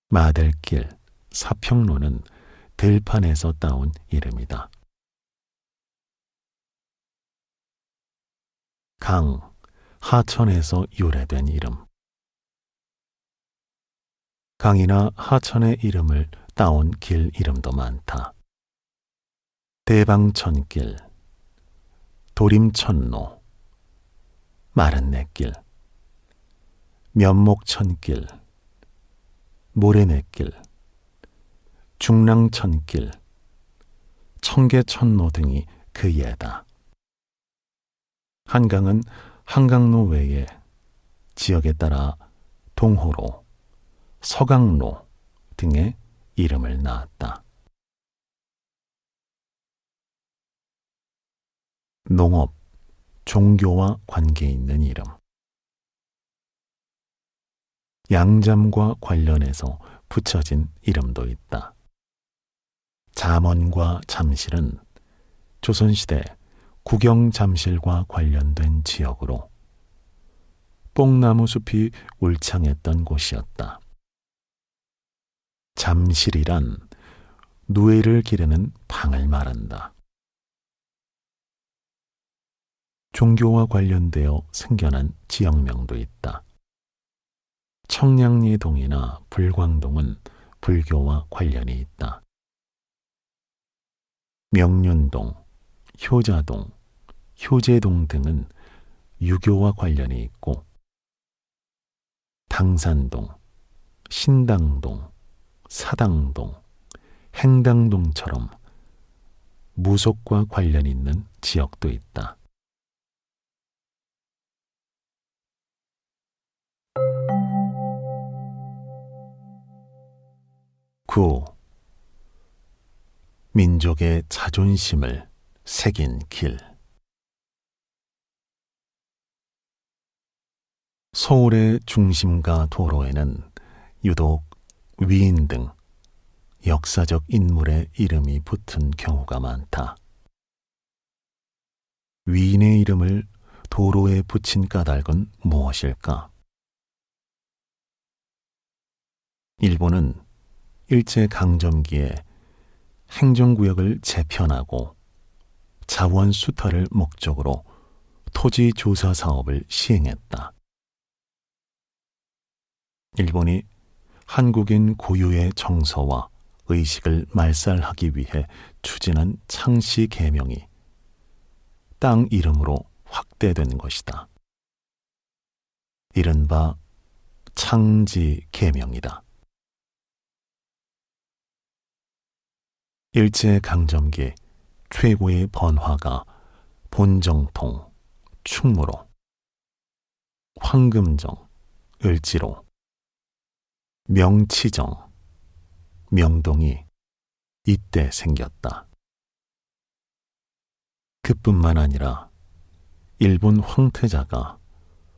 마들길, 사평로는 들판에서 따온 이름이다. 강, 하천에서 유래된 이름. 강이나 하천의 이름을 따온 길 이름도 많다. 대방천길, 도림천로, 마른내길, 면목천길, 모래내길, 중랑천길, 청계천로 등이 그 예다. 한강은 한강로 외에 지역에 따라 동호로, 서강로, 등의 이름을 낳았다. 농업, 종교와 관계 있는 이름. 양잠과 관련해서 붙여진 이름도 있다. 잠원과 잠실은 조선시대 국영잠실과 관련된 지역으로 뽕나무 숲이 울창했던 곳이었다. 잠실이란 누에를 기르는 방을 말한다. 종교와 관련되어 생겨난 지역명도 있다. 청량리동이나 불광동은 불교와 관련이 있다. 명륜동, 효자동, 효제동 등은 유교와 관련이 있고, 당산동, 신당동, 사당동, 행당동처럼 무속과 관련 있는 지역도 있다. 구. 민족의 자존심을 새긴 길. 서울의 중심가 도로에는 유독 위인 등 역사적 인물의 이름이 붙은 경우가 많다. 위인의 이름을 도로에 붙인 까닭은 무엇일까? 일본은 일제강점기에 행정구역을 재편하고 자원 수탈을 목적으로 토지 조사 사업을 시행했다. 일본이 한국인 고유의 정서와 의식을 말살하기 위해 추진한 창씨 계명이 땅 이름으로 확대된 것이다. 이른바 창지 계명이다. 일제강점기 최고의 번화가 본정통, 충무로, 황금정, 을지로, 명치정, 명동이 이때 생겼다. 그뿐만 아니라 일본 황태자가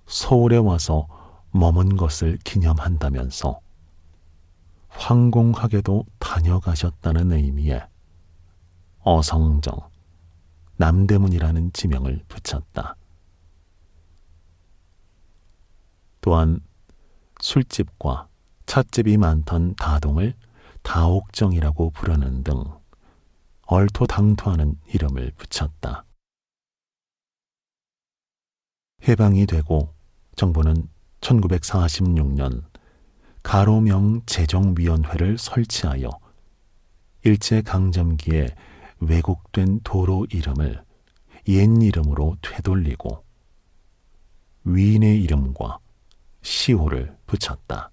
서울에 와서 머문 것을 기념한다면서 황공학에도 다녀가셨다는 의미의 어성정, 남대문이라는 지명을 붙였다. 또한 술집과 찻집이 많던 다동을 다옥정이라고 부르는 등 얼토당토하는 이름을 붙였다. 해방이 되고 정부는 1946년 가로명 재정위원회를 설치하여 일제강점기에 왜곡된 도로 이름을 옛 이름으로 되돌리고 위인의 이름과 시호를 붙였다.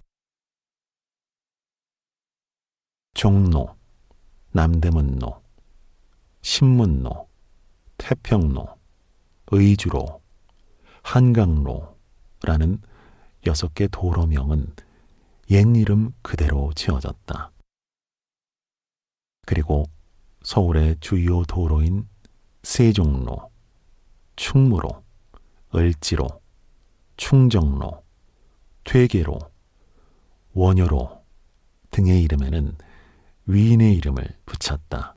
종로, 남대문로, 신문로, 태평로, 의주로, 한강로라는 6개 도로명은 옛 이름 그대로 지어졌다. 그리고 서울의 주요 도로인 세종로, 충무로, 을지로, 충정로, 퇴계로, 원효로 등의 이름에는 위인의 이름을 붙였다.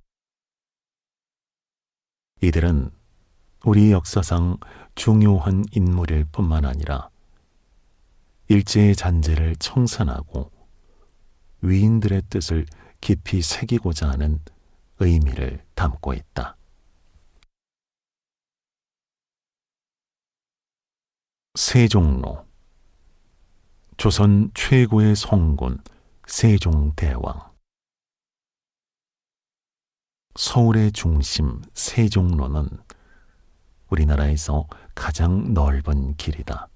이들은 우리 역사상 중요한 인물일 뿐만 아니라 일제의 잔재를 청산하고 위인들의 뜻을 깊이 새기고자 하는 의미를 담고 있다. 세종로. 조선 최고의 성군 세종대왕. 서울의 중심 세종로는 우리나라에서 가장 넓은 길이다.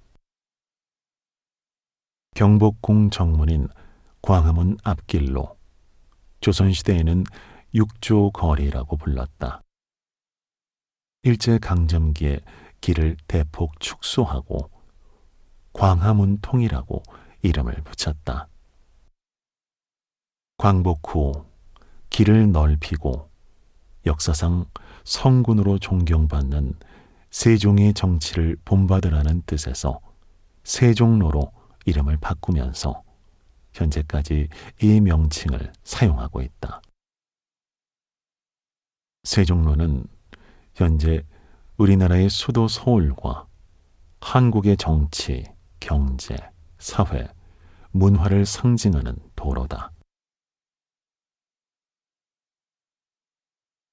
경복궁 정문인 광화문 앞길로 조선시대에는 육조거리라고 불렀다. 일제강점기에 길을 대폭 축소하고 광화문통이라고 이름을 붙였다. 광복 후 길을 넓히고 역사상 성군으로 존경받는 세종의 정치를 본받으라는 뜻에서 세종로로 이름을 바꾸면서 현재까지 이 명칭을 사용하고 있다. 세종로는 현재 우리나라의 수도 서울과 한국의 정치, 경제, 사회, 문화를 상징하는 도로다.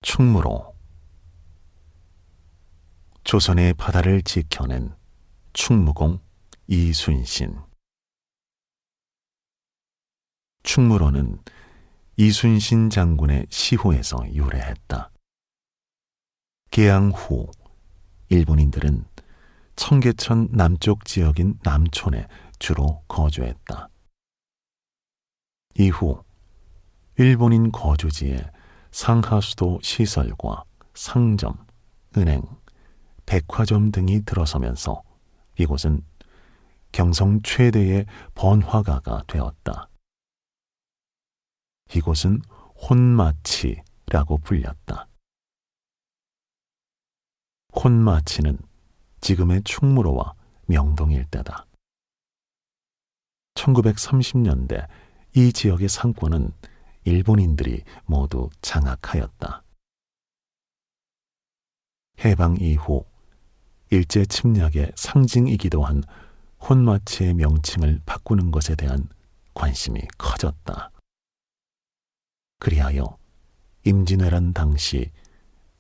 충무로. 조선의 바다를 지켜낸 충무공 이순신. 충무로는 이순신 장군의 시호에서 유래했다. 개항 후 일본인들은 청계천 남쪽 지역인 남촌에 주로 거주했다. 이후 일본인 거주지에 상하수도 시설과 상점, 은행, 백화점 등이 들어서면서 이곳은 경성 최대의 번화가가 되었다. 이곳은 혼마치라고 불렸다. 혼마치는 지금의 충무로와 명동 일대다. 1930년대 이 지역의 상권은 일본인들이 모두 장악하였다. 해방 이후 일제 침략의 상징이기도 한 혼마치의 명칭을 바꾸는 것에 대한 관심이 커졌다. 그리하여 임진왜란 당시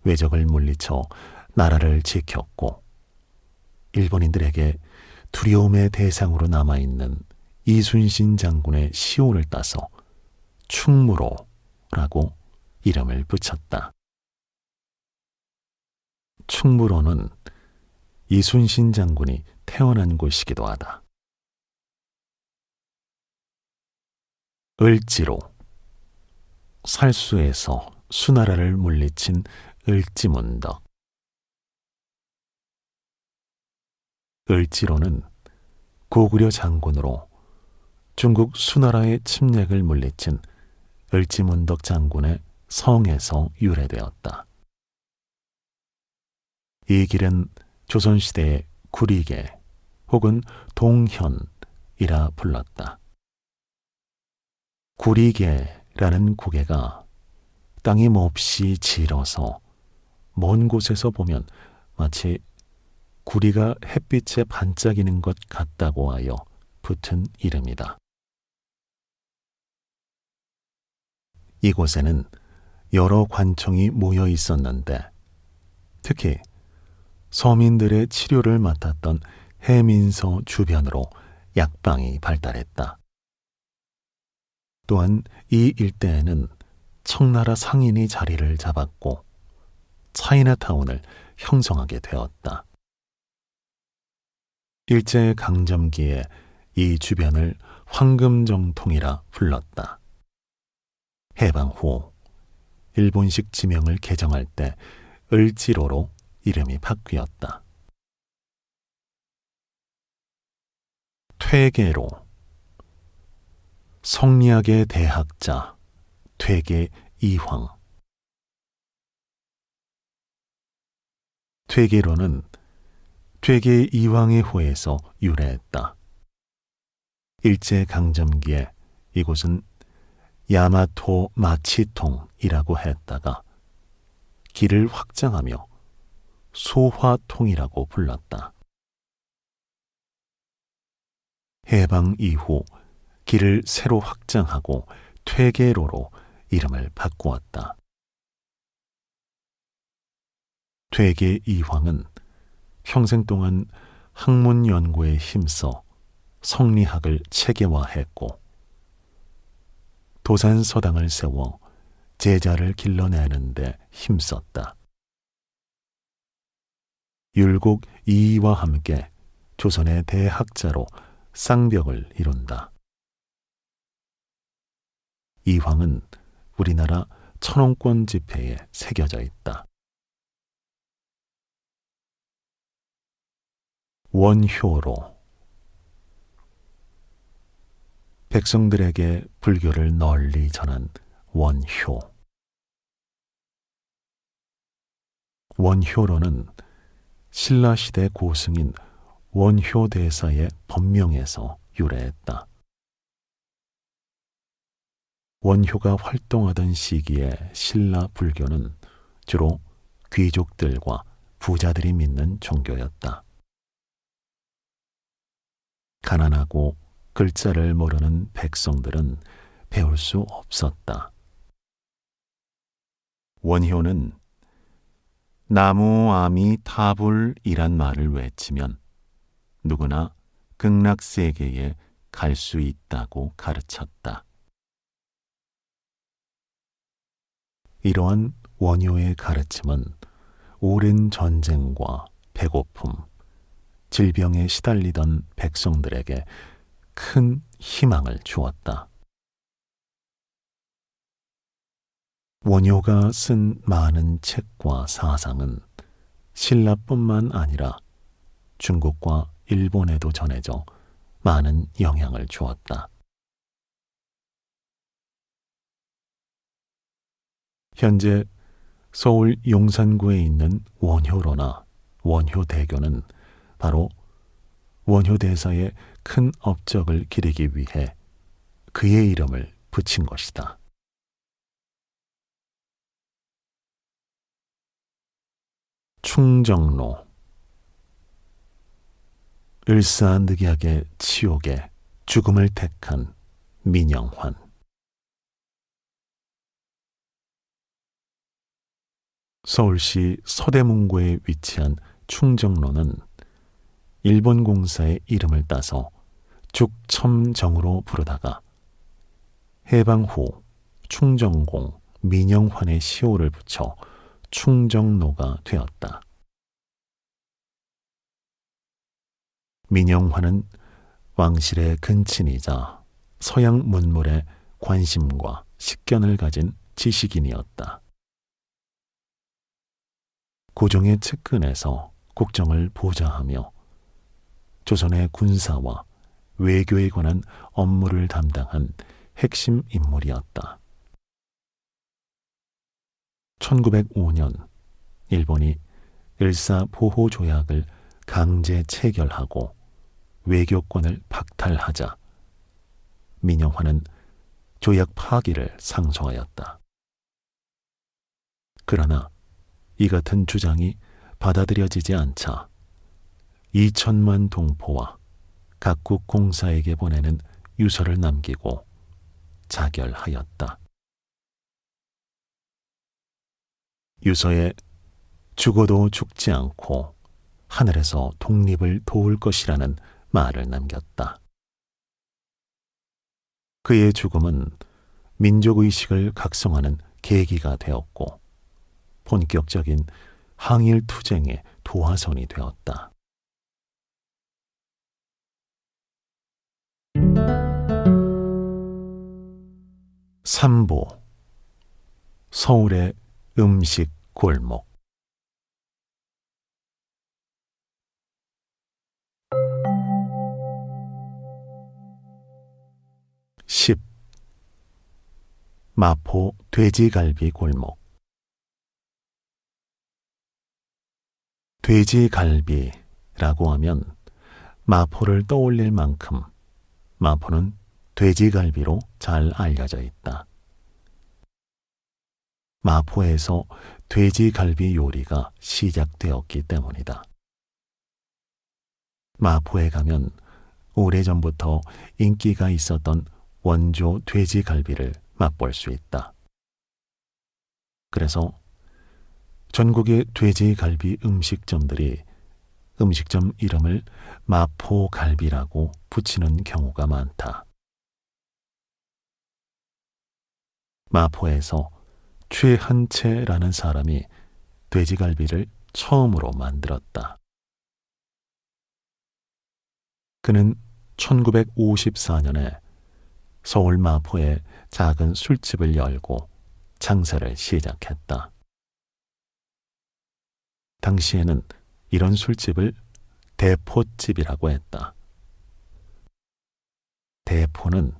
외적을 물리쳐 나라를 지켰고 일본인들에게 두려움의 대상으로 남아있는 이순신 장군의 시호를 따서 충무로라고 이름을 붙였다. 충무로는 이순신 장군이 태어난 곳이기도 하다. 을지로. 살수에서 수나라를 물리친 을지문덕. 을지로는 고구려 장군으로 중국 수나라의 침략을 물리친 을지문덕 장군의 성에서 유래되었다. 이 길은 조선시대의 구리개 혹은 동현이라 불렀다. 구리개라는 구개가 땅이 몹시 질어서 먼 곳에서 보면 마치 구리가 햇빛에 반짝이는 것 같다고 하여 붙은 이름이다. 이곳에는 여러 관청이 모여 있었는데 특히 서민들의 치료를 맡았던 해민서 주변으로 약방이 발달했다. 또한 이 일대에는 청나라 상인이 자리를 잡았고 차이나타운을 형성하게 되었다. 일제강점기에 이 주변을 황금정통이라 불렀다. 해방 후 일본식 지명을 개정할 때 을지로로 이름이 바뀌었다. 퇴계로. 성리학의 대학자 퇴계 이황. 퇴계로는 퇴계 이황의 호에서 유래했다. 일제강점기에 이곳은 야마토 마치통이라고 했다가 길을 확장하며 소화통이라고 불렀다. 해방 이후 길을 새로 확장하고 퇴계로로 이름을 바꾸었다. 퇴계 이황은 평생 동안 학문 연구에 힘써 성리학을 체계화했고 도산서당을 세워 제자를 길러내는 데 힘썼다. 율곡 이이와 함께 조선의 대학자로 쌍벽을 이룬다. 이황은 우리나라 천원권 지폐에 새겨져 있다. 원효로. 백성들에게 불교를 널리 전한 원효. 원효로는 신라시대 고승인 원효대사의 법명에서 유래했다. 원효가 활동하던 시기에 신라 불교는 주로 귀족들과 부자들이 믿는 종교였다. 가난하고 글자를 모르는 백성들은 배울 수 없었다. 원효는 나무 아미 타불이란 말을 외치면 누구나 극락세계에 갈 수 있다고 가르쳤다. 이러한 원효의 가르침은 오랜 전쟁과 배고픔, 질병에 시달리던 백성들에게 큰 희망을 주었다. 원효가 쓴 많은 책과 사상은 신라뿐만 아니라 중국과 일본에도 전해져 많은 영향을 주었다. 현재 서울 용산구에 있는 원효로나 원효대교는 바로 원효대사의 큰 업적을 기리기 위해 그의 이름을 붙인 것이다. 충정로. 을사늑약의 치욕에 죽음을 택한 민영환. 서울시 서대문구에 위치한 충정로는 일본 공사의 이름을 따서 죽첨정으로 부르다가 해방 후 충정공 민영환의 시호를 붙여 충정로가 되었다. 민영환은 왕실의 근친이자 서양 문물에 관심과 식견을 가진 지식인이었다. 고종의 측근에서 국정을 보좌하며 조선의 군사와 외교에 관한 업무를 담당한 핵심 인물이었다. 1905년 일본이 일사보호조약을 강제 체결하고 외교권을 박탈하자 민영환은 조약 파기를 상소하였다. 그러나 이 같은 주장이 받아들여지지 않자 2천만 동포와 각국 공사에게 보내는 유서를 남기고 자결하였다. 유서에 죽어도 죽지 않고 하늘에서 독립을 도울 것이라는 말을 남겼다. 그의 죽음은 민족의식을 각성하는 계기가 되었고 본격적인 항일 투쟁의 도화선이 되었다. 삼보. 서울의 음식 골목. 10. 마포 돼지갈비 골목. 돼지갈비라고 하면 마포를 떠올릴 만큼 마포는 돼지갈비로 잘 알려져 있다. 마포에서 돼지갈비 요리가 시작되었기 때문이다. 마포에 가면 오래전부터 인기가 있었던 원조 돼지갈비를 맛볼 수 있다. 그래서 전국의 돼지갈비 음식점들이 음식점 이름을 마포갈비라고 붙이는 경우가 많다. 마포에서 최한채라는 사람이 돼지갈비를 처음으로 만들었다. 그는 1954년에 서울 마포에 작은 술집을 열고 장사를 시작했다. 당시에는 이런 술집을 대포집이라고 했다. 대포는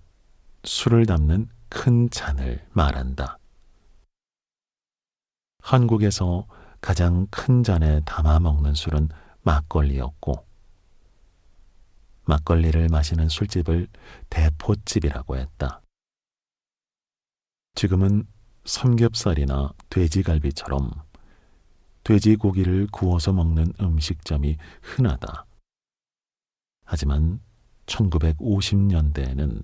술을 담는 큰 잔을 말한다. 한국에서 가장 큰 잔에 담아 먹는 술은 막걸리였고, 막걸리를 마시는 술집을 대포집이라고 했다. 지금은 삼겹살이나 돼지갈비처럼 돼지고기를 구워서 먹는 음식점이 흔하다. 하지만 1950년대에는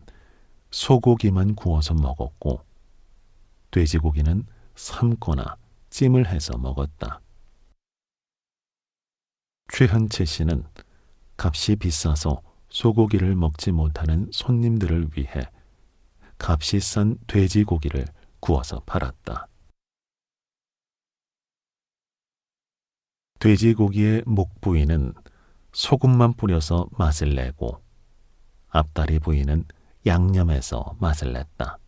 소고기만 구워서 먹었고, 돼지고기는 삶거나 찜을 해서 먹었다. 최한채 씨는 값이 비싸서 소고기를 먹지 못하는 손님들을 위해 값이 싼 돼지고기를 구워서 팔았다. 돼지고기의 목 부위는 소금만 뿌려서 맛을 내고, 앞다리 부위는 양념해서 맛을 냈다.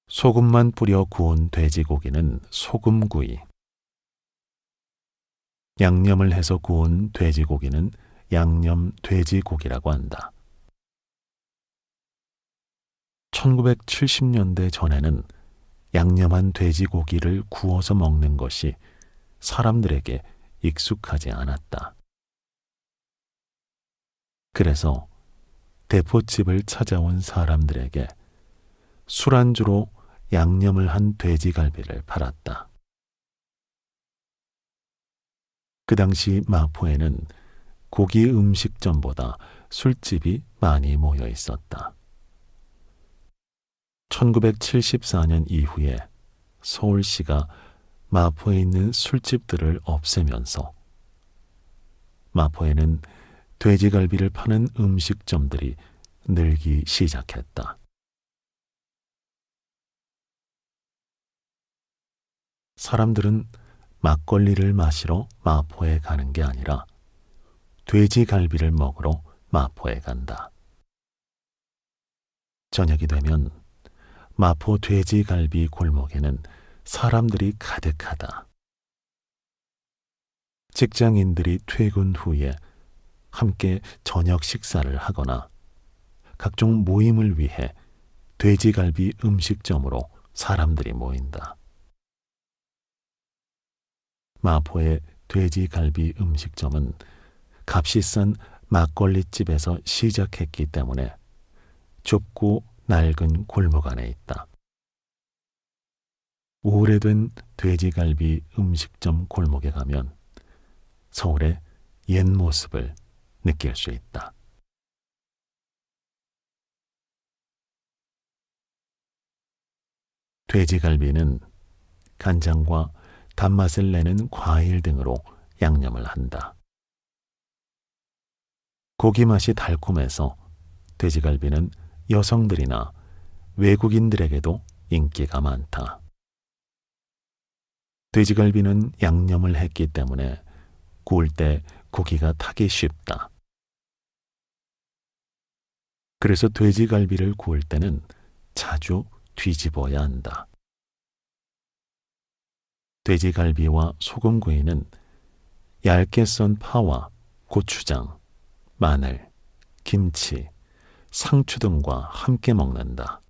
소금만 뿌려 구운 돼지고기는 소금구이, 양념을 해서 구운 돼지고기는 양념 돼지고기라고 한다. 1970년대 전에는 양념한 돼지고기를 구워서 먹는 것이 사람들에게 익숙하지 않았다. 그래서 대포집을 찾아온 사람들에게 술안주로 양념을 한 돼지갈비를 팔았다. 그 당시 마포에는 고기 음식점보다 술집이 많이 모여 있었다. 1974년 이후에 서울시가 마포에 있는 술집들을 없애면서 마포에는 돼지갈비를 파는 음식점들이 늘기 시작했다. 사람들은 막걸리를 마시러 마포에 가는 게 아니라 돼지갈비를 먹으러 마포에 간다. 저녁이 되면 마포 돼지갈비 골목에는 사람들이 가득하다. 직장인들이 퇴근 후에 함께 저녁 식사를 하거나 각종 모임을 위해 돼지갈비 음식점으로 사람들이 모인다. 마포의 돼지갈비 음식점은 값이 싼 막걸리집에서 시작했기 때문에 좁고 낡은 골목 안에 있다. 오래된 돼지갈비 음식점 골목에 가면 서울의 옛 모습을 느낄 수 있다. 돼지갈비는 간장과 단맛을 내는 과일 등으로 양념을 한다. 고기 맛이 달콤해서 돼지갈비는 여성들이나 외국인들에게도 인기가 많다. 돼지갈비는 양념을 했기 때문에 구울 때 고기가 타기 쉽다. 그래서 돼지갈비를 구울 때는 자주 뒤집어야 한다. 돼지갈비와 소금구이는 얇게 썬 파와 고추장, 마늘, 김치, 상추 등과 함께 먹는다.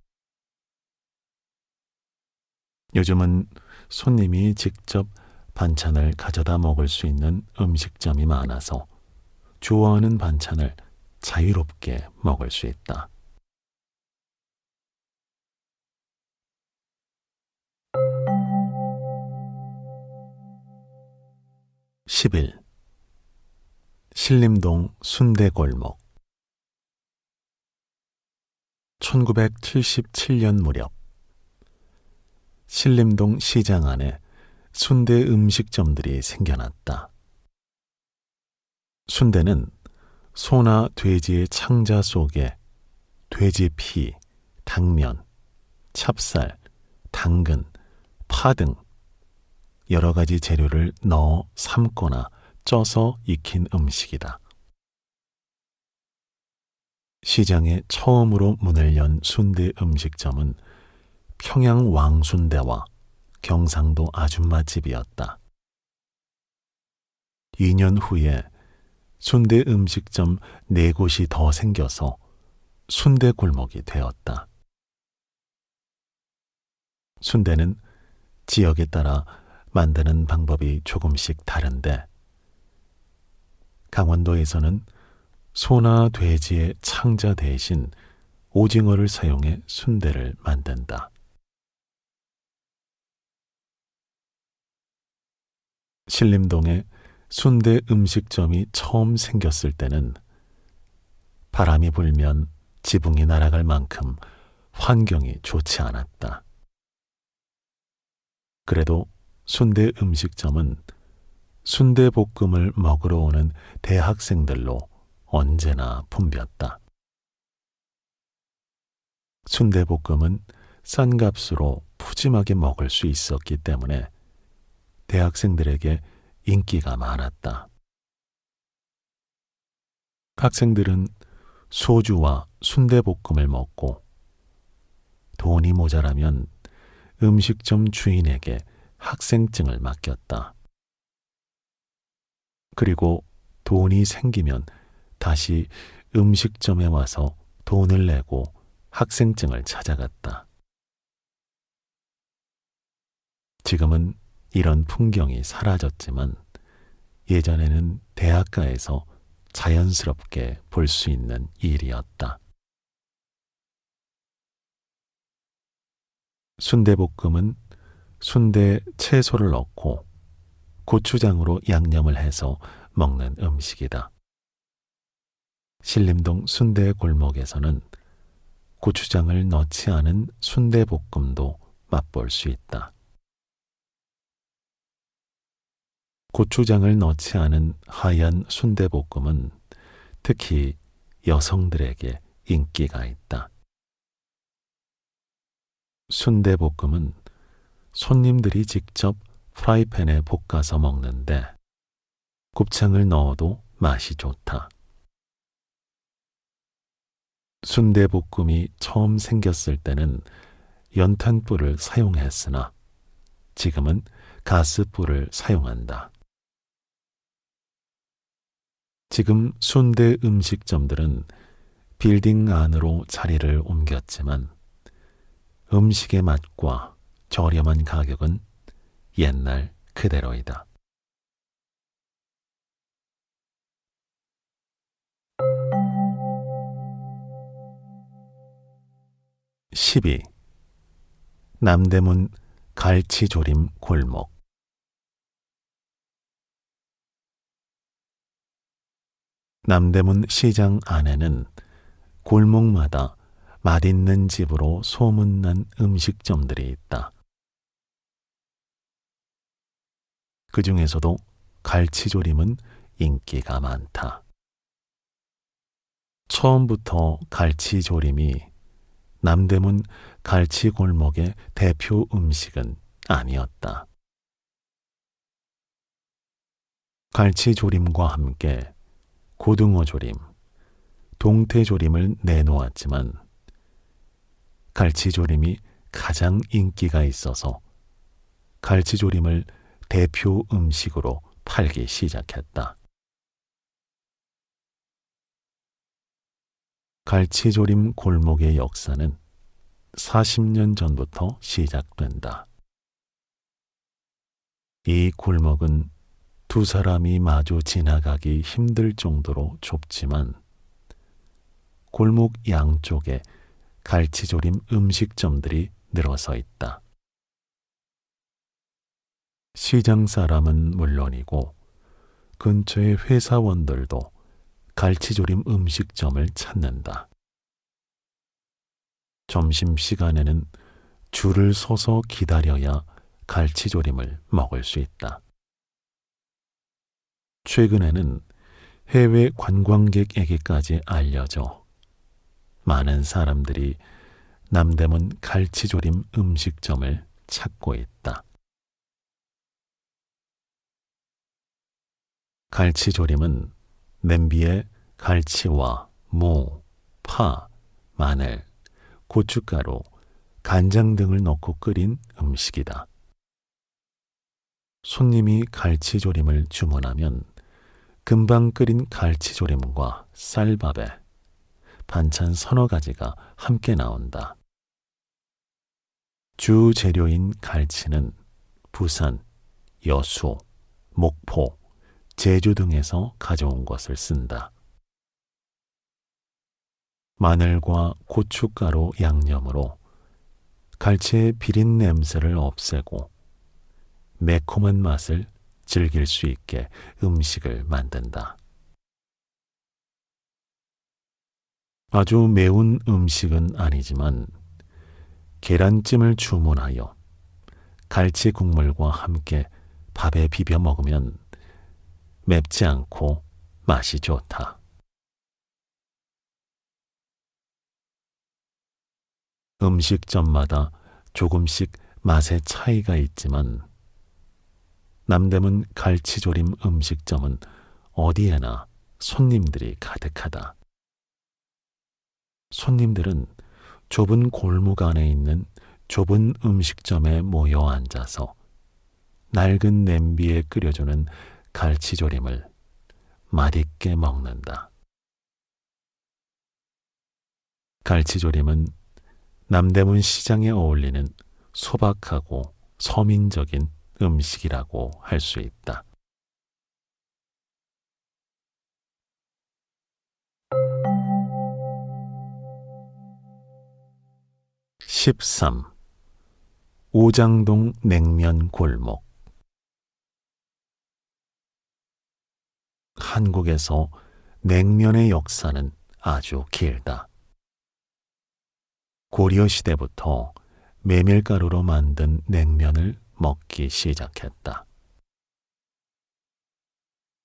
요즘은 손님이 직접 반찬을 가져다 먹을 수 있는 음식점이 많아서 좋아하는 반찬을 자유롭게 먹을 수 있다. 10일 신림동 순대골목 1977년 무렵 신림동 시장 안에 순대 음식점들이 생겨났다. 순대는 소나 돼지의 창자 속에 돼지 피, 당면, 찹쌀, 당근, 파 등 여러 가지 재료를 넣어 삶거나 쪄서 익힌 음식이다. 시장에 처음으로 문을 연 순대 음식점은 평양 왕순대와 경상도 아줌마집이었다. 2년 후에 순대 음식점 4곳이 더 생겨서 순대 골목이 되었다. 순대는 지역에 따라 만드는 방법이 조금씩 다른데 강원도에서는 소나 돼지의 창자 대신 오징어를 사용해 순대를 만든다. 신림동에 순대 음식점이 처음 생겼을 때는 바람이 불면 지붕이 날아갈 만큼 환경이 좋지 않았다. 그래도 순대 음식점은 순대볶음을 먹으러 오는 대학생들로 언제나 붐볐다. 순대볶음은 싼 값으로 푸짐하게 먹을 수 있었기 때문에 대학생들에게 인기가 많았다. 학생들은 소주와 순대볶음을 먹고 돈이 모자라면 음식점 주인에게 학생증을 맡겼다. 그리고 돈이 생기면 다시 음식점에 와서 돈을 내고 학생증을 찾아갔다. 지금은 이런 풍경이 사라졌지만 예전에는 대학가에서 자연스럽게 볼 수 있는 일이었다. 순대볶음은 순대 채소를 넣고 고추장으로 양념을 해서 먹는 음식이다. 신림동 순대 골목에서는 고추장을 넣지 않은 순대볶음도 맛볼 수 있다. 고추장을 넣지 않은 하얀 순대볶음은 특히 여성들에게 인기가 있다. 순대볶음은 손님들이 직접 프라이팬에 볶아서 먹는데 곱창을 넣어도 맛이 좋다. 순대볶음이 처음 생겼을 때는 연탄불을 사용했으나 지금은 가스불을 사용한다. 지금 순대 음식점들은 빌딩 안으로 자리를 옮겼지만 음식의 맛과 저렴한 가격은 옛날 그대로이다. 12. 남대문 갈치조림 골목. 남대문 시장 안에는 골목마다 맛있는 집으로 소문난 음식점들이 있다. 그 중에서도 갈치조림은 인기가 많다. 처음부터 갈치조림이 남대문 갈치골목의 대표 음식은 아니었다. 갈치조림과 함께 고등어조림, 동태조림을 내놓았지만 갈치조림이 가장 인기가 있어서 갈치조림을 대표 음식으로 팔기 시작했다. 갈치조림 골목의 역사는 40년 전부터 시작된다. 이 골목은 두 사람이 마주 지나가기 힘들 정도로 좁지만 골목 양쪽에 갈치조림 음식점들이 늘어서 있다. 시장 사람은 물론이고 근처의 회사원들도 갈치조림 음식점을 찾는다. 점심시간에는 줄을 서서 기다려야 갈치조림을 먹을 수 있다. 최근에는 해외 관광객에게까지 알려져 많은 사람들이 남대문 갈치조림 음식점을 찾고 있다. 갈치조림은 냄비에 갈치와 무, 파, 마늘, 고춧가루, 간장 등을 넣고 끓인 음식이다. 손님이 갈치조림을 주문하면 금방 끓인 갈치조림과 쌀밥에 반찬 서너 가지가 함께 나온다. 주 재료인 갈치는 부산, 여수, 목포, 제주 등에서 가져온 것을 쓴다. 마늘과 고춧가루 양념으로 갈치의 비린 냄새를 없애고 매콤한 맛을 즐길 수 있게 음식을 만든다. 아주 매운 음식은 아니지만 계란찜을 주문하여 갈치 국물과 함께 밥에 비벼 먹으면 맵지 않고 맛이 좋다. 음식점마다 조금씩 맛의 차이가 있지만 남대문 갈치조림 음식점은 어디에나 손님들이 가득하다. 손님들은 좁은 골목 안에 있는 좁은 음식점에 모여 앉아서 낡은 냄비에 끓여주는 갈치조림을 맛있게 먹는다. 갈치조림은 남대문 시장에 어울리는 소박하고 서민적인 음식이라고 할 수 있다. 13. 오장동 냉면 골목. 한국에서 냉면의 역사는 아주 길다. 고려 시대부터 메밀가루로 만든 냉면을 먹기 시작했다.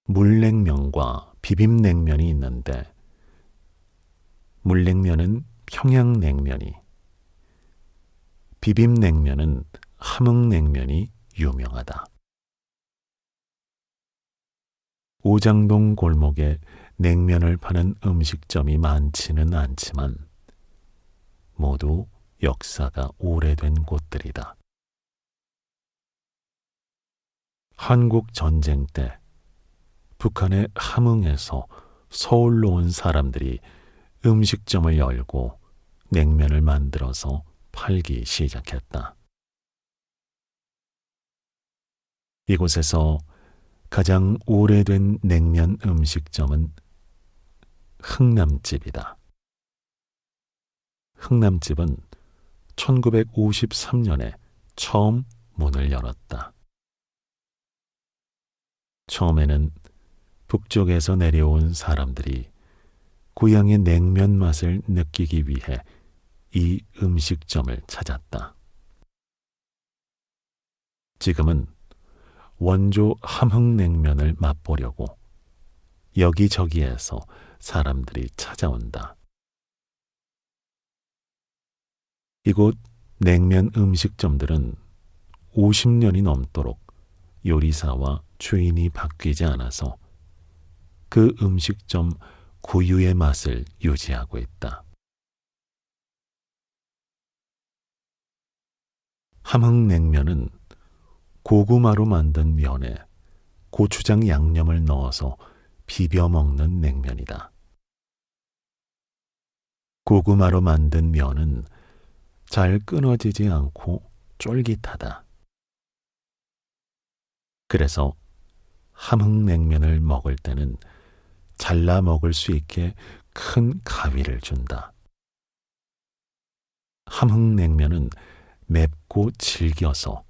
물냉면과 비빔냉면이 있는데 물냉면은 평양냉면이, 비빔냉면은 함흥냉면이 유명하다. 오장동 골목에 냉면을 파는 음식점이 많지는 않지만 모두 역사가 오래된 곳들이다. 한국 전쟁 때 북한의 함흥에서 서울로 온 사람들이 음식점을 열고 냉면을 만들어서 팔기 시작했다. 이곳에서 가장 오래된 냉면 음식점은 흥남집이다. 흥남집은 1953년에 처음 문을 열었다. 처음에는 북쪽에서 내려온 사람들이 고향의 냉면 맛을 느끼기 위해 이 음식점을 찾았다. 지금은 원조 함흥냉면을 맛보려고 여기저기에서 사람들이 찾아온다. 이곳 냉면 음식점들은 50년이 넘도록 요리사와 주인이 바뀌지 않아서 그 음식점 고유의 맛을 유지하고 있다. 함흥냉면은 고구마로 만든 면에 고추장 양념을 넣어서 비벼 먹는 냉면이다. 고구마로 만든 면은 잘 끊어지지 않고 쫄깃하다. 그래서 함흥냉면을 먹을 때는 잘라 먹을 수 있게 큰 가위를 준다. 함흥냉면은 맵고 질겨서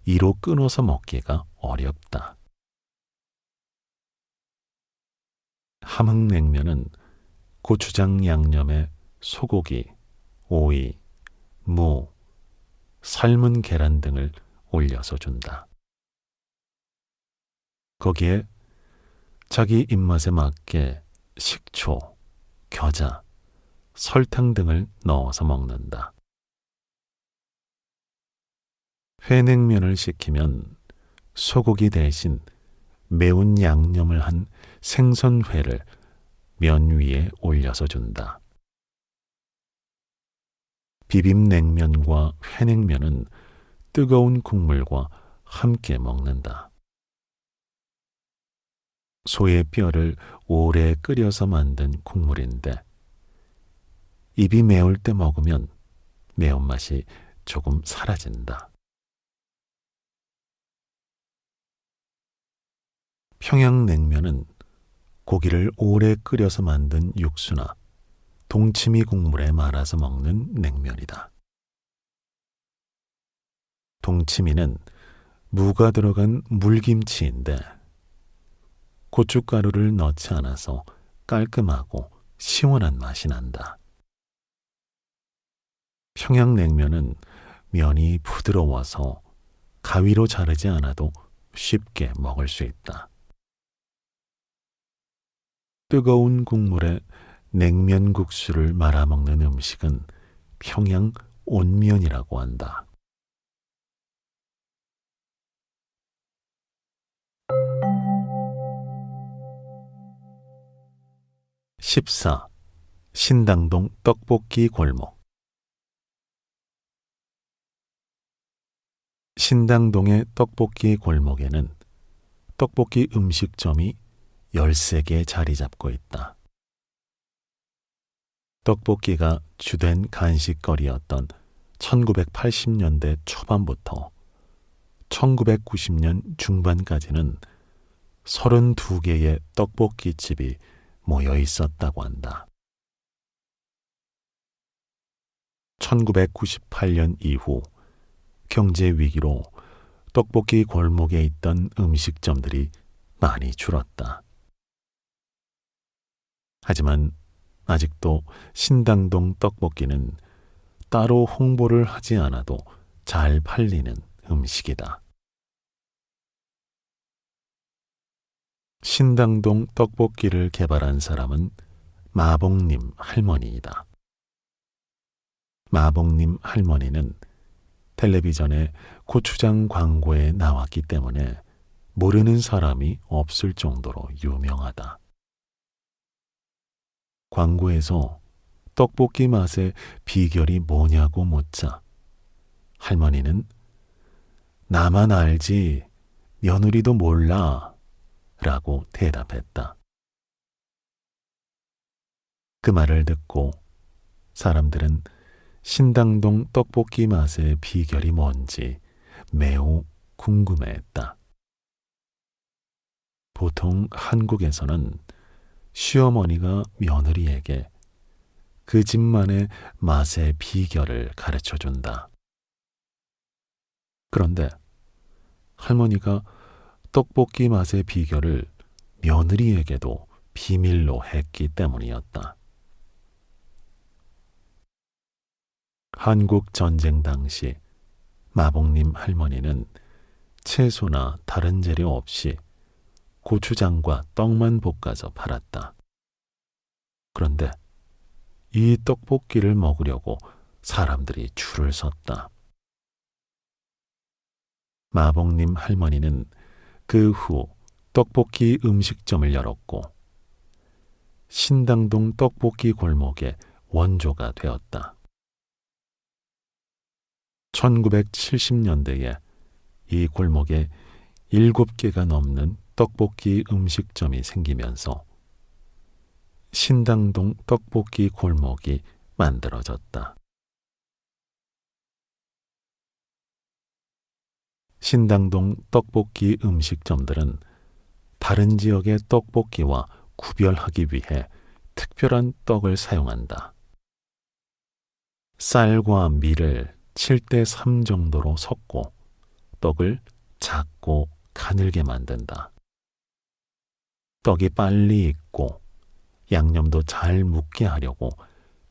이로 끊어서 먹기가 어렵다. 함흥냉면은 고추장 양념에 소고기, 오이, 무, 삶은 계란 등을 올려서 준다. 거기에 자기 입맛에 맞게 식초, 겨자, 설탕 등을 넣어서 먹는다. 회냉면을 시키면 소고기 대신 매운 양념을 한 생선회를 면 위에 올려서 준다. 비빔냉면과 회냉면은 뜨거운 국물과 함께 먹는다. 소의 뼈를 오래 끓여서 만든 국물인데 입이 매울 때 먹으면 매운맛이 조금 사라진다. 평양냉면은 고기를 오래 끓여서 만든 육수나 동치미 국물에 말아서 먹는 냉면이다. 동치미는 무가 들어간 물김치인데 고춧가루를 넣지 않아서 깔끔하고 시원한 맛이 난다. 평양냉면은 면이 부드러워서 가위로 자르지 않아도 쉽게 먹을 수 있다. 뜨거운 국물에 냉면국수를 말아먹는 음식은 평양 온면이라고 한다. 14. 신당동 떡볶이 골목. 신당동의 떡볶이 골목에는 떡볶이 음식점이 13개 자리 잡고 있다. 떡볶이가 주된 간식거리였던 1980년대 초반부터 1990년 중반까지는 32개의 떡볶이 집이 모여 있었다고 한다. 1998년 이후 경제 위기로 떡볶이 골목에 있던 음식점들이 많이 줄었다. 하지만 아직도 신당동 떡볶이는 따로 홍보를 하지 않아도 잘 팔리는 음식이다. 신당동 떡볶이를 개발한 사람은 마봉님 할머니이다. 마봉님 할머니는 텔레비전에 고추장 광고에 나왔기 때문에 모르는 사람이 없을 정도로 유명하다. 광고에서 떡볶이 맛의 비결이 뭐냐고 묻자 할머니는 나만 알지 며느리도 몰라 라고 대답했다. 그 말을 듣고 사람들은 신당동 떡볶이 맛의 비결이 뭔지 매우 궁금해했다. 보통 한국에서는 시어머니가 며느리에게 그 집만의 맛의 비결을 가르쳐 준다. 그런데 할머니가 떡볶이 맛의 비결을 며느리에게도 비밀로 했기 때문이었다. 한국 전쟁 당시 마봉님 할머니는 채소나 다른 재료 없이 고추장과 떡만 볶아서 팔았다. 그런데 이 떡볶이를 먹으려고 사람들이 줄을 섰다. 마봉님 할머니는 그 후 떡볶이 음식점을 열었고 신당동 떡볶이 골목의 원조가 되었다. 1970년대에 이 골목에 7개가 넘는 떡볶이 음식점이 생기면서 신당동 떡볶이 골목이 만들어졌다. 신당동 떡볶이 음식점들은 다른 지역의 떡볶이와 구별하기 위해 특별한 떡을 사용한다. 쌀과 밀을 7대3 정도로 섞고 떡을 작고 가늘게 만든다. 떡이 빨리 익고 양념도 잘 묻게 하려고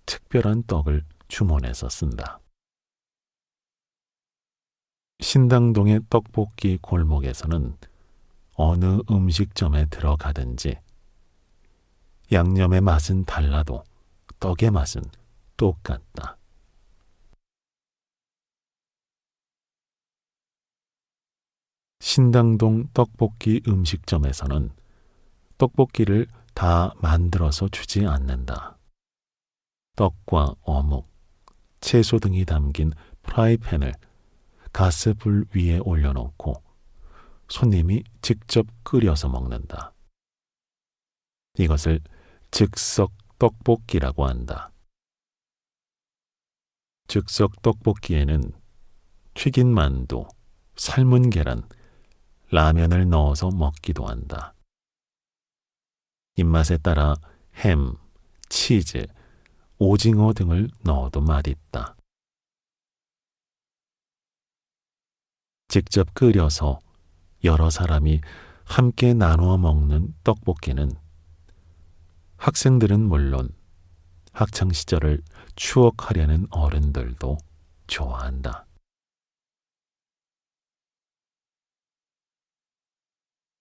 특별한 떡을 주문해서 쓴다. 신당동의 떡볶이 골목에서는 어느 음식점에 들어가든지 양념의 맛은 달라도 떡의 맛은 똑같다. 신당동 떡볶이 음식점에서는 떡볶이를 다 만들어서 주지 않는다. 떡과 어묵, 채소 등이 담긴 프라이팬을 가스불 위에 올려놓고 손님이 직접 끓여서 먹는다. 이것을 즉석 떡볶이라고 한다. 즉석 떡볶이에는 튀긴 만두, 삶은 계란, 라면을 넣어서 먹기도 한다. 입맛에 따라 햄, 치즈, 오징어 등을 넣어도 맛있다. 직접 끓여서 여러 사람이 함께 나누어 먹는 떡볶이는 학생들은 물론 학창 시절을 추억하려는 어른들도 좋아한다.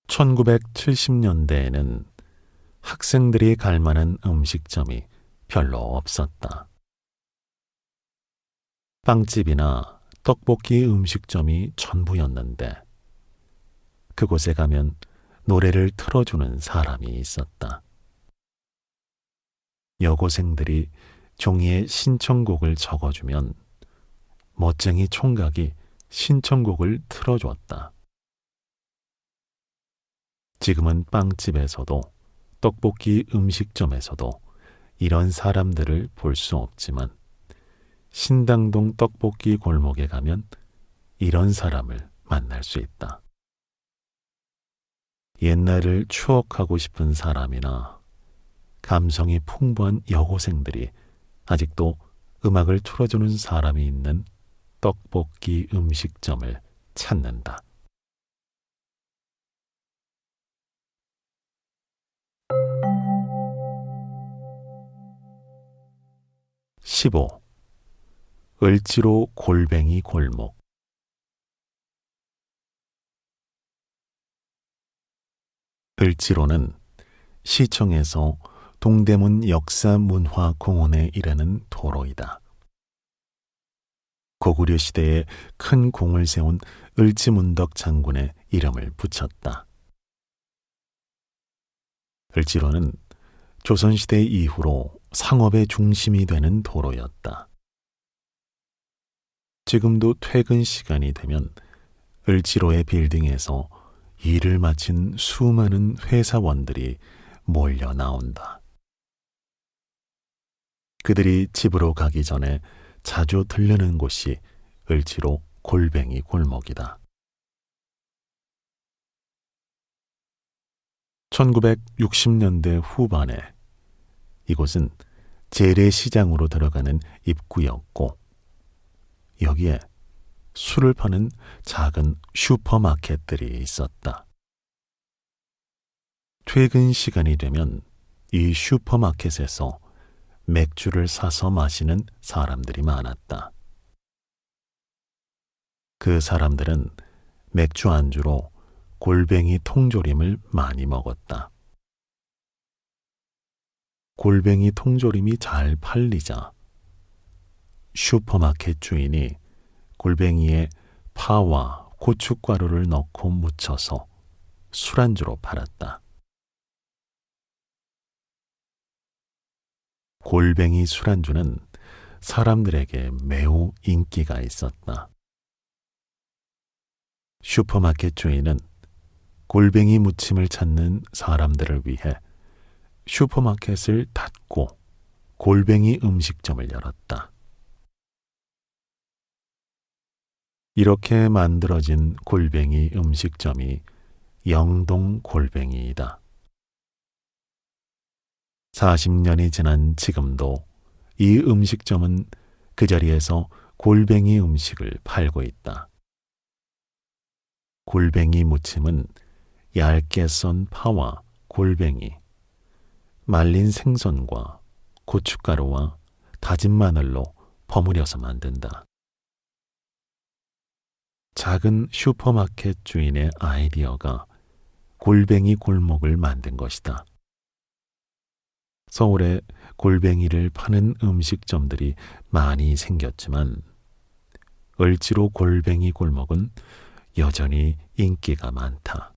1970년대에는 학생들이 갈 만한 음식점이 별로 없었다. 빵집이나 떡볶이 음식점이 전부였는데 그곳에 가면 노래를 틀어주는 사람이 있었다. 여고생들이 종이에 신청곡을 적어주면 멋쟁이 총각이 신청곡을 틀어줬다. 지금은 빵집에서도 떡볶이 음식점에서도 이런 사람들을 볼 수 없지만 신당동 떡볶이 골목에 가면 이런 사람을 만날 수 있다. 옛날을 추억하고 싶은 사람이나 감성이 풍부한 여고생들이 아직도 음악을 틀어주는 사람이 있는 떡볶이 음식점을 찾는다. 15. 을지로 골뱅이 골목. 을지로는 시청에서 동대문 역사문화공원에 이르는 도로이다. 고구려 시대에 큰 공을 세운 을지문덕 장군의 이름을 붙였다. 을지로는 조선시대 이후로 상업의 중심이 되는 도로였다. 지금도 퇴근 시간이 되면 을지로의 빌딩에서 일을 마친 수많은 회사원들이 몰려 나온다. 그들이 집으로 가기 전에 자주 들르는 곳이 을지로 골뱅이 골목이다. 1960년대 후반에 이곳은 재래시장으로 들어가는 입구였고 여기에 술을 파는 작은 슈퍼마켓들이 있었다. 퇴근 시간이 되면 이 슈퍼마켓에서 맥주를 사서 마시는 사람들이 많았다. 그 사람들은 맥주 안주로 골뱅이 통조림을 많이 먹었다. 골뱅이 통조림이 잘 팔리자 슈퍼마켓 주인이 골뱅이에 파와 고춧가루를 넣고 무쳐서 술안주로 팔았다. 골뱅이 술안주는 사람들에게 매우 인기가 있었다. 슈퍼마켓 주인은 골뱅이 무침을 찾는 사람들을 위해 슈퍼마켓을 닫고 골뱅이 음식점을 열었다. 이렇게 만들어진 골뱅이 음식점이 영동 골뱅이이다. 40년이 지난 지금도 이 음식점은 그 자리에서 골뱅이 음식을 팔고 있다. 골뱅이 무침은 얇게 썬 파와 골뱅이, 말린 생선과 고춧가루와 다진 마늘로 버무려서 만든다. 작은 슈퍼마켓 주인의 아이디어가 골뱅이 골목을 만든 것이다. 서울에 골뱅이를 파는 음식점들이 많이 생겼지만 을지로 골뱅이 골목은 여전히 인기가 많다.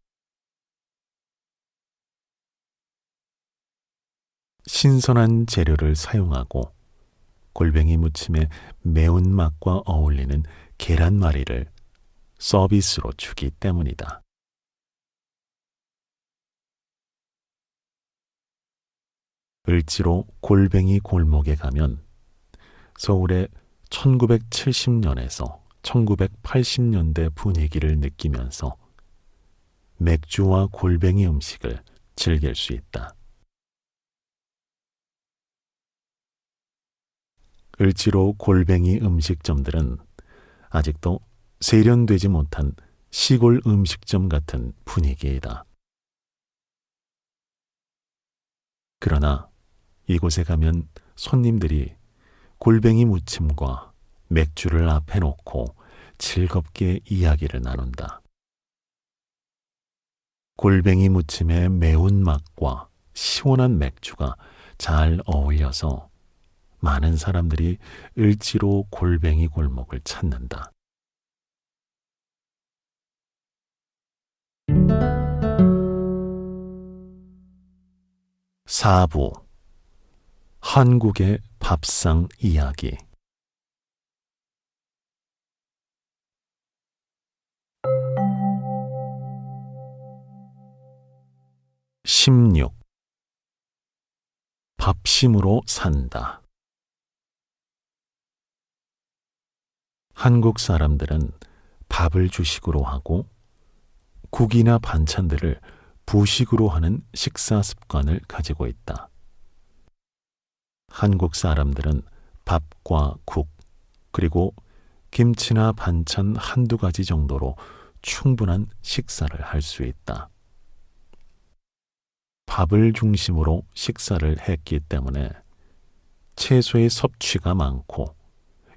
신선한 재료를 사용하고 골뱅이 무침의 매운맛과 어울리는 계란말이를 서비스로 주기 때문이다. 을지로 골뱅이 골목에 가면 서울의 1970년에서 1980년대 분위기를 느끼면서 맥주와 골뱅이 음식을 즐길 수 있다. 을지로 골뱅이 음식점들은 아직도 세련되지 못한 시골 음식점 같은 분위기이다. 그러나 이곳에 가면 손님들이 골뱅이 무침과 맥주를 앞에 놓고 즐겁게 이야기를 나눈다. 골뱅이 무침의 매운맛과 시원한 맥주가 잘 어울려서 많은 사람들이 을지로 골뱅이 골목을 찾는다. 사부 한국의 밥상 이야기 16. 밥심으로 산다. 한국 사람들은 밥을 주식으로 하고 국이나 반찬들을 부식으로 하는 식사 습관을 가지고 있다. 한국 사람들은 밥과 국, 그리고 김치나 반찬 한두 가지 정도로 충분한 식사를 할 수 있다. 밥을 중심으로 식사를 했기 때문에 채소의 섭취가 많고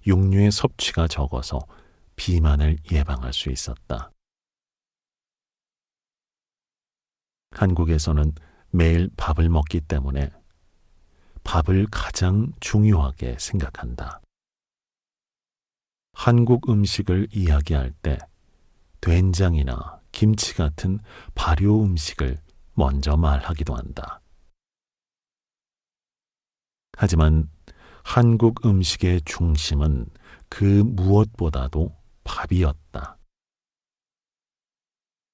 육류의 섭취가 적어서 비만을 예방할 수 있었다. 한국에서는 매일 밥을 먹기 때문에 밥을 가장 중요하게 생각한다. 한국 음식을 이야기할 때 된장이나 김치 같은 발효 음식을 먼저 말하기도 한다. 하지만 한국 음식의 중심은 그 무엇보다도 밥이었다.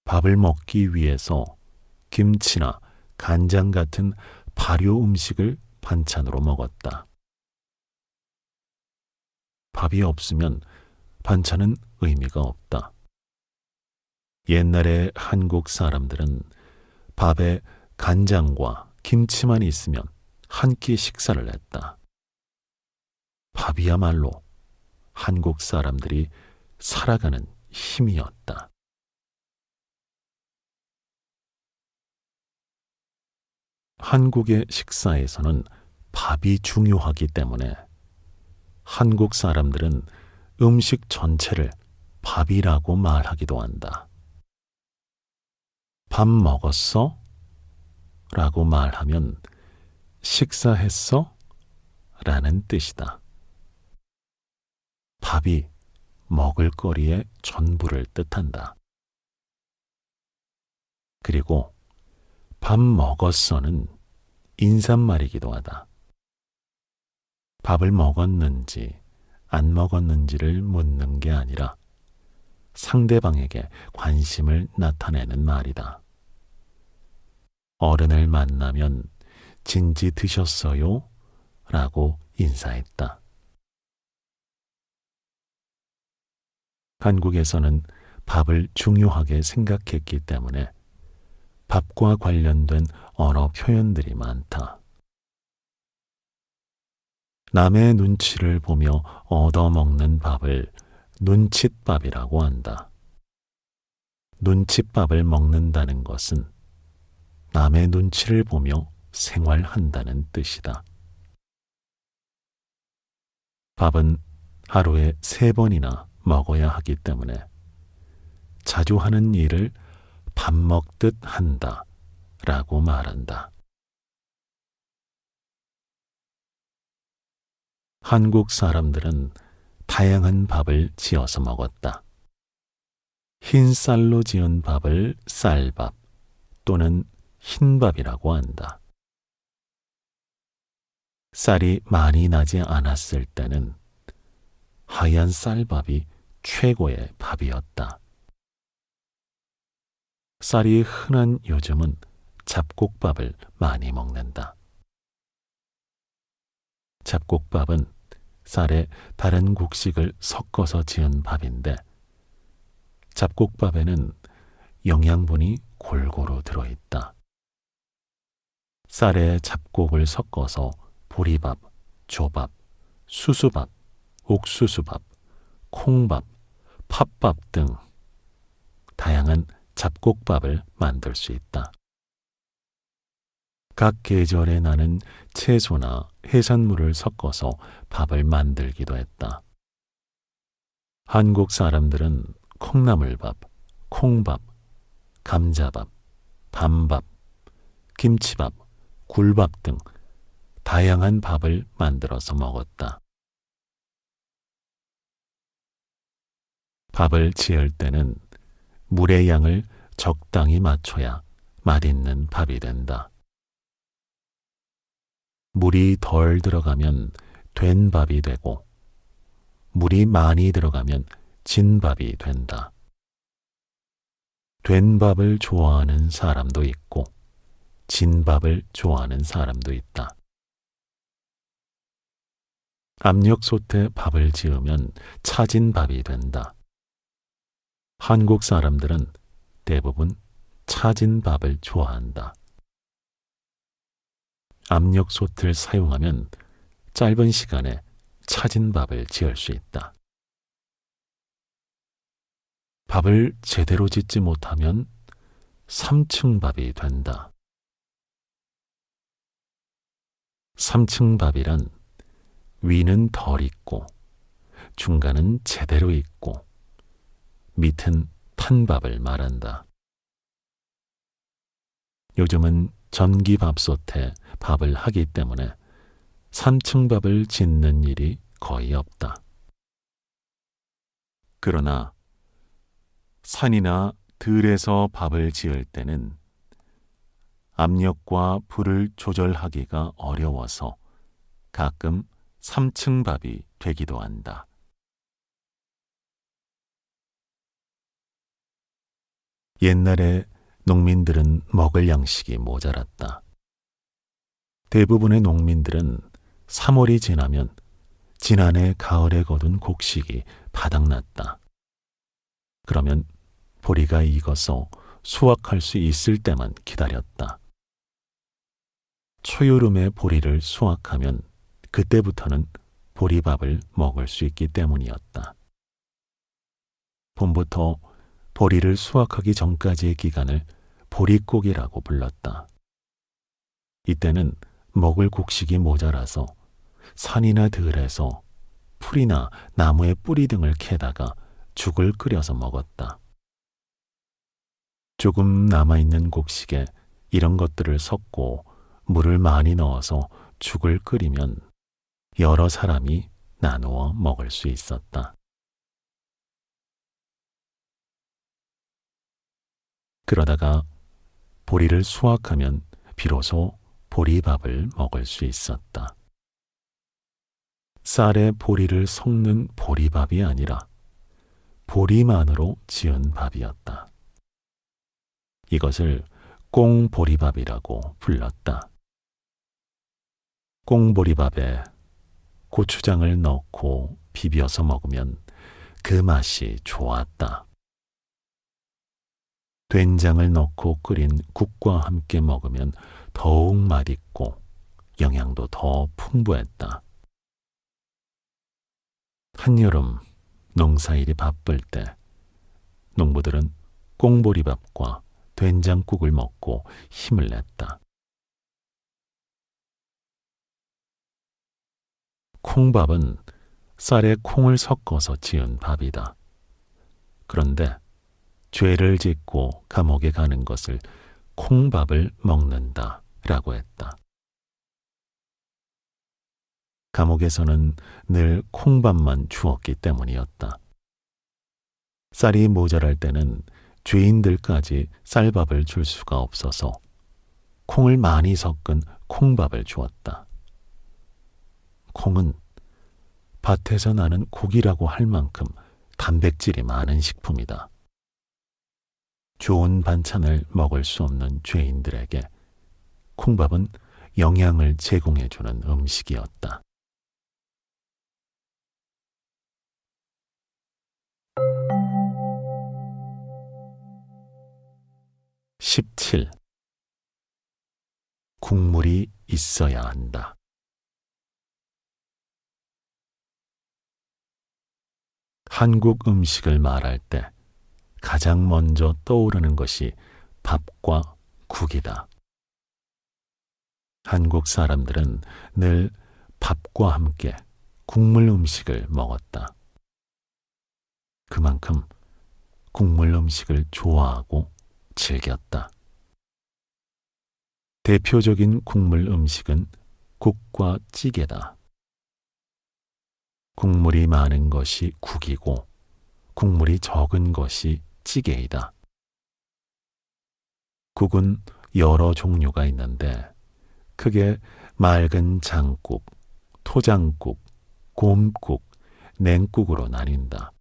밥을 먹기 위해서 김치나 간장 같은 발효 음식을 반찬으로 먹었다. 밥이 없으면 반찬은 의미가 없다. 옛날에 한국 사람들은 밥에 간장과 김치만 있으면 한 끼 식사를 했다. 밥이야말로 한국 사람들이 살아가는 힘이었다. 한국의 식사에서는 밥이 중요하기 때문에 한국 사람들은 음식 전체를 밥이라고 말하기도 한다. 밥 먹었어? 라고 말하면 식사했어? 라는 뜻이다. 밥이 먹을거리의 전부를 뜻한다. 그리고 밥 먹었어는 인사말이기도 하다. 밥을 먹었는지 안 먹었는지를 묻는 게 아니라 상대방에게 관심을 나타내는 말이다. 어른을 만나면 진지 드셨어요? 라고 인사했다. 한국에서는 밥을 중요하게 생각했기 때문에 밥과 관련된 언어 표현들이 많다. 남의 눈치를 보며 얻어먹는 밥을 눈칫밥이라고 한다. 눈칫밥을 먹는다는 것은 남의 눈치를 보며 생활한다는 뜻이다. 밥은 하루에 3번이나 먹어야 하기 때문에 자주 하는 일을 밥 먹듯 한다 라고 말한다. 한국 사람들은 다양한 밥을 지어서 먹었다. 흰 쌀로 지은 밥을 쌀밥 또는 흰밥이라고 한다. 쌀이 많이 나지 않았을 때는 하얀 쌀밥이 최고의 밥이었다. 쌀이 흔한 요즘은 잡곡밥을 많이 먹는다. 잡곡밥은 쌀에 다른 곡식을 섞어서 지은 밥인데 잡곡밥에는 영양분이 골고루 들어있다. 쌀에 잡곡을 섞어서 보리밥, 조밥, 수수밥, 옥수수밥, 콩밥, 팥밥 등 다양한 잡곡밥을 만들 수 있다. 각 계절에 나는 채소나 해산물을 섞어서 밥을 만들기도 했다. 한국 사람들은 콩나물밥, 콩밥, 감자밥, 밤밥, 김치밥, 굴밥 등 다양한 밥을 만들어서 먹었다. 밥을 지을 때는 물의 양을 적당히 맞춰야 맛있는 밥이 된다. 물이 덜 들어가면 된 밥이 되고 물이 많이 들어가면 진 밥이 된다. 된 밥을 좋아하는 사람도 있고 진 밥을 좋아하는 사람도 있다. 압력솥에 밥을 지으면 차진 밥이 된다. 한국 사람들은 대부분 차진 밥을 좋아한다. 압력솥을 사용하면 짧은 시간에 차진 밥을 지을 수 있다. 밥을 제대로 짓지 못하면 3층 밥이 된다. 3층 밥이란 위는 덜 익고 중간은 제대로 익고 밑은 탄 밥을 말한다. 요즘은 전기밥솥에 밥을 하기 때문에 3층 밥을 짓는 일이 거의 없다. 그러나 산이나 들에서 밥을 지을 때는 압력과 불을 조절하기가 어려워서 가끔 3층 밥이 되기도 한다. 옛날에 농민들은 먹을 양식이 모자랐다. 대부분의 농민들은 3월이 지나면 지난해 가을에 거둔 곡식이 바닥났다. 그러면 보리가 익어서 수확할 수 있을 때만 기다렸다. 초여름에 보리를 수확하면 그때부터는 보리밥을 먹을 수 있기 때문이었다. 봄부터 보리를 수확하기 전까지의 기간을 보릿고기라고 불렀다. 이때는 먹을 곡식이 모자라서 산이나 들에서 풀이나 나무의 뿌리 등을 캐다가 죽을 끓여서 먹었다. 조금 남아있는 곡식에 이런 것들을 섞고 물을 많이 넣어서 죽을 끓이면 여러 사람이 나누어 먹을 수 있었다. 그러다가 보리를 수확하면 비로소 보리밥을 먹을 수 있었다. 쌀에 보리를 섞는 보리밥이 아니라 보리만으로 지은 밥이었다. 이것을 꽁보리밥이라고 불렀다. 꽁보리밥에 고추장을 넣고 비벼서 먹으면 그 맛이 좋았다. 된장을 넣고 끓인 국과 함께 먹으면 더욱 맛있고 영양도 더 풍부했다. 한여름 농사일이 바쁠 때 농부들은 꽁보리밥과 된장국을 먹고 힘을 냈다. 콩밥은 쌀에 콩을 섞어서 지은 밥이다. 그런데 죄를 짓고 감옥에 가는 것을 콩밥을 먹는다 라고 했다. 감옥에서는 늘 콩밥만 주었기 때문이었다. 쌀이 모자랄 때는 죄인들까지 쌀밥을 줄 수가 없어서 콩을 많이 섞은 콩밥을 주었다. 콩은 밭에서 나는 고기라고 할 만큼 단백질이 많은 식품이다. 좋은 반찬을 먹을 수 없는 죄인들에게 콩밥은 영양을 제공해주는 음식이었다. 17. 국물이 있어야 한다. 한국 음식을 말할 때 가장 먼저 떠오르는 것이 밥과 국이다. 한국 사람들은 늘 밥과 함께 국물 음식을 먹었다. 그만큼 국물 음식을 좋아하고 즐겼다. 대표적인 국물 음식은 국과 찌개다. 국물이 많은 것이 국이고 국물이 적은 것이 찌개이다. 국은 여러 종류가 있는데 크게 맑은 장국, 토장국, 곰국, 냉국으로 나뉜다.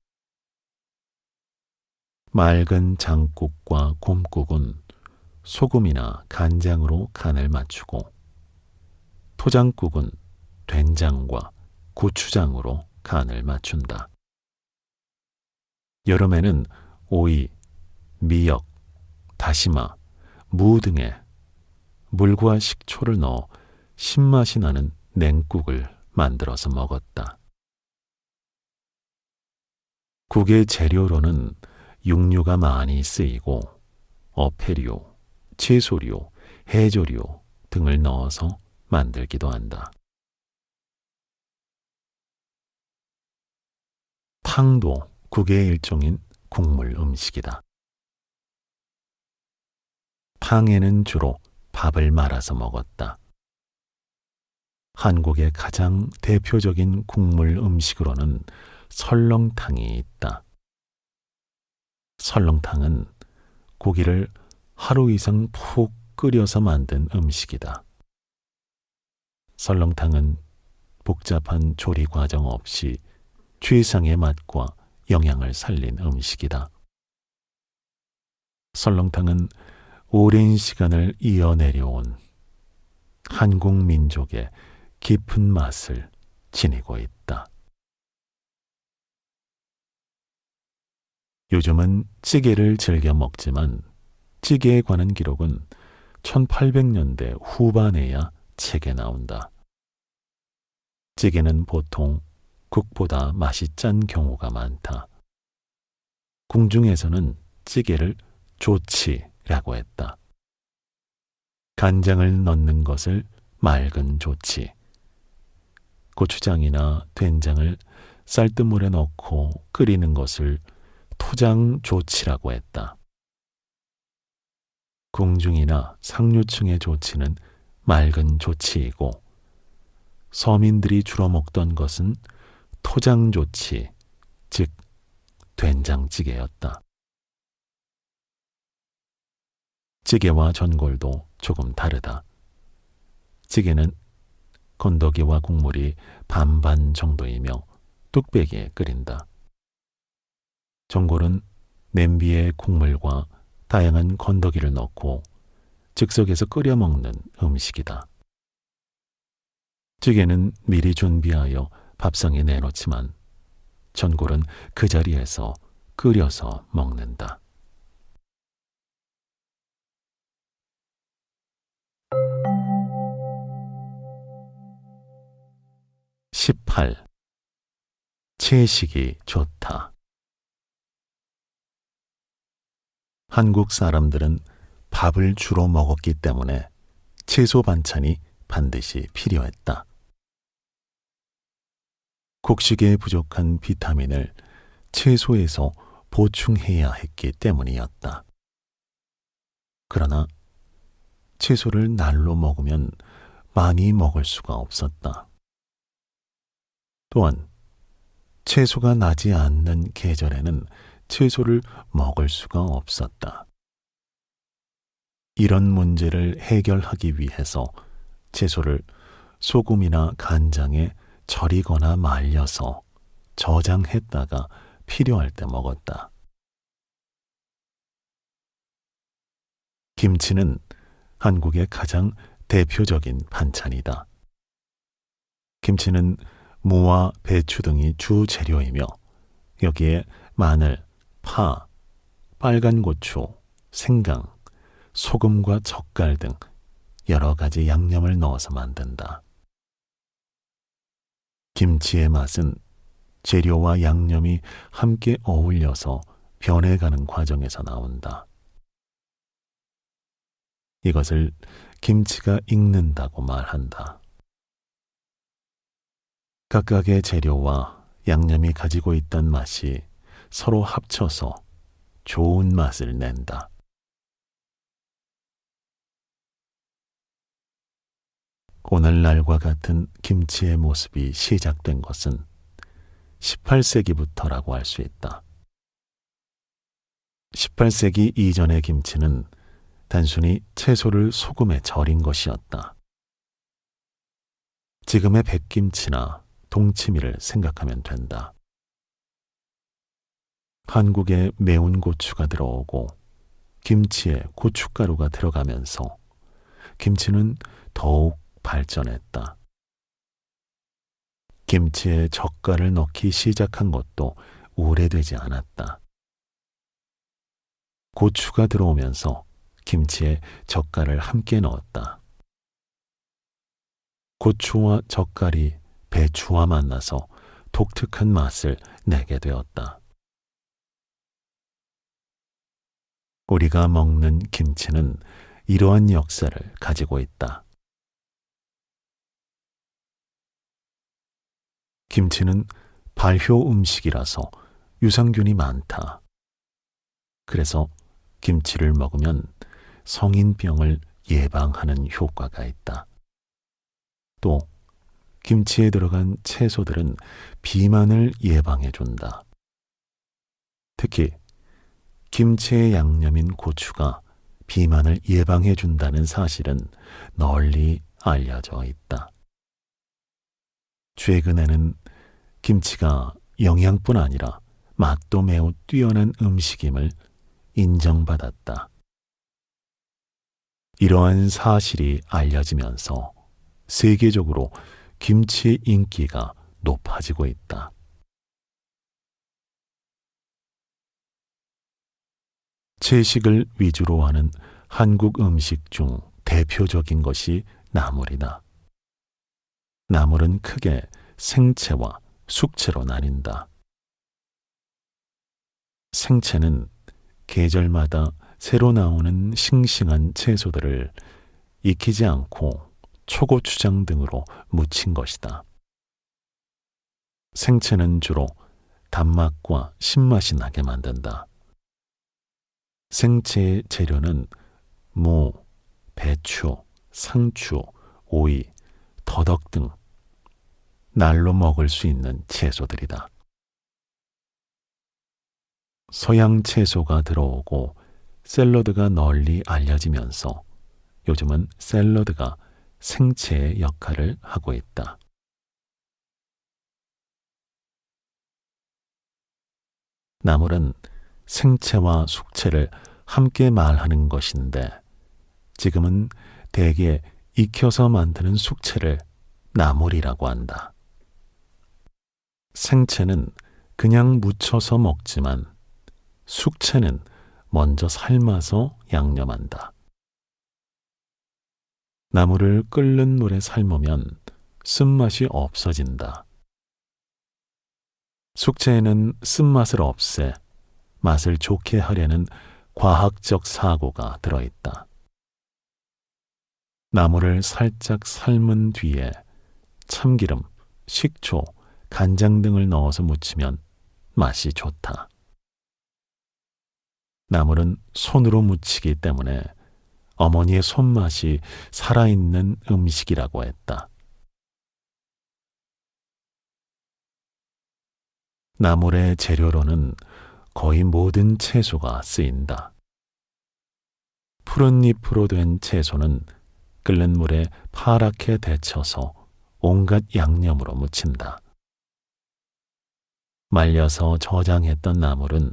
맑은 장국과 곰국은 소금이나 간장으로 간을 맞추고 토장국은 된장과 고추장으로 간을 맞춘다. 여름에는 오이, 미역, 다시마, 무 등에 물과 식초를 넣어 신맛이 나는 냉국을 만들어서 먹었다. 국의 재료로는 육류가 많이 쓰이고 어패류, 채소류, 해조류 등을 넣어서 만들기도 한다. 탕도 국의 일종인 국물 음식이다. 탕에는 주로 밥을 말아서 먹었다. 한국의 가장 대표적인 국물 음식으로는 설렁탕이 있다. 설렁탕은 고기를 하루 이상 푹 끓여서 만든 음식이다. 설렁탕은 복잡한 조리 과정 없이 최상의 맛과 영양을 살린 음식이다. 설렁탕은 오랜 시간을 이어내려온 한국 민족의 깊은 맛을 지니고 있다. 요즘은 찌개를 즐겨 먹지만 찌개에 관한 기록은 1800년대 후반에야 책에 나온다. 찌개는 보통 국보다 맛이 짠 경우가 많다. 궁중에서는 찌개를 조치라고 했다. 간장을 넣는 것을 맑은 조치, 고추장이나 된장을 쌀뜨물에 넣고 끓이는 것을 토장 조치라고 했다. 궁중이나 상류층의 조치는 맑은 조치이고 서민들이 주로 먹던 것은 토장 조치, 즉 된장찌개였다. 찌개와 전골도 조금 다르다. 찌개는 건더기와 국물이 반반 정도이며 뚝배기에 끓인다. 전골은 냄비에 국물과 다양한 건더기를 넣고 즉석에서 끓여 먹는 음식이다. 찌개는 미리 준비하여 밥상에 내놓지만 전골은 그 자리에서 끓여서 먹는다. 18. 채식이 좋다. 한국 사람들은 밥을 주로 먹었기 때문에 채소 반찬이 반드시 필요했다. 곡식에 부족한 비타민을 채소에서 보충해야 했기 때문이었다. 그러나 채소를 날로 먹으면 많이 먹을 수가 없었다. 또한 채소가 나지 않는 계절에는 채소를 먹을 수가 없었다. 이런 문제를 해결하기 위해서 채소를 소금이나 간장에 절이거나 말려서 저장했다가 필요할 때 먹었다. 김치는 한국의 가장 대표적인 반찬이다. 김치는 무와 배추 등이 주 재료이며 여기에 마늘, 파, 빨간 고추, 생강, 소금과 젓갈 등 여러 가지 양념을 넣어서 만든다. 김치의 맛은 재료와 양념이 함께 어울려서 변해가는 과정에서 나온다. 이것을 김치가 익는다고 말한다. 각각의 재료와 양념이 가지고 있던 맛이 서로 합쳐서 좋은 맛을 낸다. 오늘날과 같은 김치의 모습이 시작된 것은 18세기부터라고 할 수 있다. 18세기 이전의 김치는 단순히 채소를 소금에 절인 것이었다. 지금의 백김치나 동치미를 생각하면 된다. 한국에 매운 고추가 들어오고 김치에 고춧가루가 들어가면서 김치는 더욱 발전했다. 김치에 젓갈을 넣기 시작한 것도 오래되지 않았다. 고추가 들어오면서 김치에 젓갈을 함께 넣었다. 고추와 젓갈이 배추와 만나서 독특한 맛을 내게 되었다. 우리가 먹는 김치는 이러한 역사를 가지고 있다. 김치는 발효 음식이라서 유산균이 많다. 그래서 김치를 먹으면 성인병을 예방하는 효과가 있다. 또 김치에 들어간 채소들은 비만을 예방해 준다. 특히 김치의 양념인 고추가 비만을 예방해 준다는 사실은 널리 알려져 있다. 최근에는 김치가 영양뿐 아니라 맛도 매우 뛰어난 음식임을 인정받았다. 이러한 사실이 알려지면서 세계적으로 김치의 인기가 높아지고 있다. 채식을 위주로 하는 한국 음식 중 대표적인 것이 나물이다. 나물은 크게 생채와 숙채로 나뉜다. 생채는 계절마다 새로 나오는 싱싱한 채소들을 익히지 않고 초고추장 등으로 무친 것이다. 생채는 주로 단맛과 신맛이 나게 만든다. 생채의 재료는 무, 배추, 상추, 오이, 더덕 등 날로 먹을 수 있는 채소들이다. 서양 채소가 들어오고 샐러드가 널리 알려지면서 요즘은 샐러드가 생채의 역할을 하고 있다. 나물은 생채와 숙채를 함께 말하는 것인데 지금은 대개 익혀서 만드는 숙채를 나물이라고 한다. 생채는 그냥 무쳐서 먹지만 숙채는 먼저 삶아서 양념한다. 나물을 끓는 물에 삶으면 쓴맛이 없어진다. 숙채에는 쓴맛을 없애 맛을 좋게 하려는 과학적 사고가 들어있다. 나물을 살짝 삶은 뒤에 참기름, 식초, 간장 등을 넣어서 무치면 맛이 좋다. 나물은 손으로 무치기 때문에 어머니의 손맛이 살아있는 음식이라고 했다. 나물의 재료로는 거의 모든 채소가 쓰인다. 푸른 잎으로 된 채소는 끓는 물에 파랗게 데쳐서 온갖 양념으로 무친다. 말려서 저장했던 나물은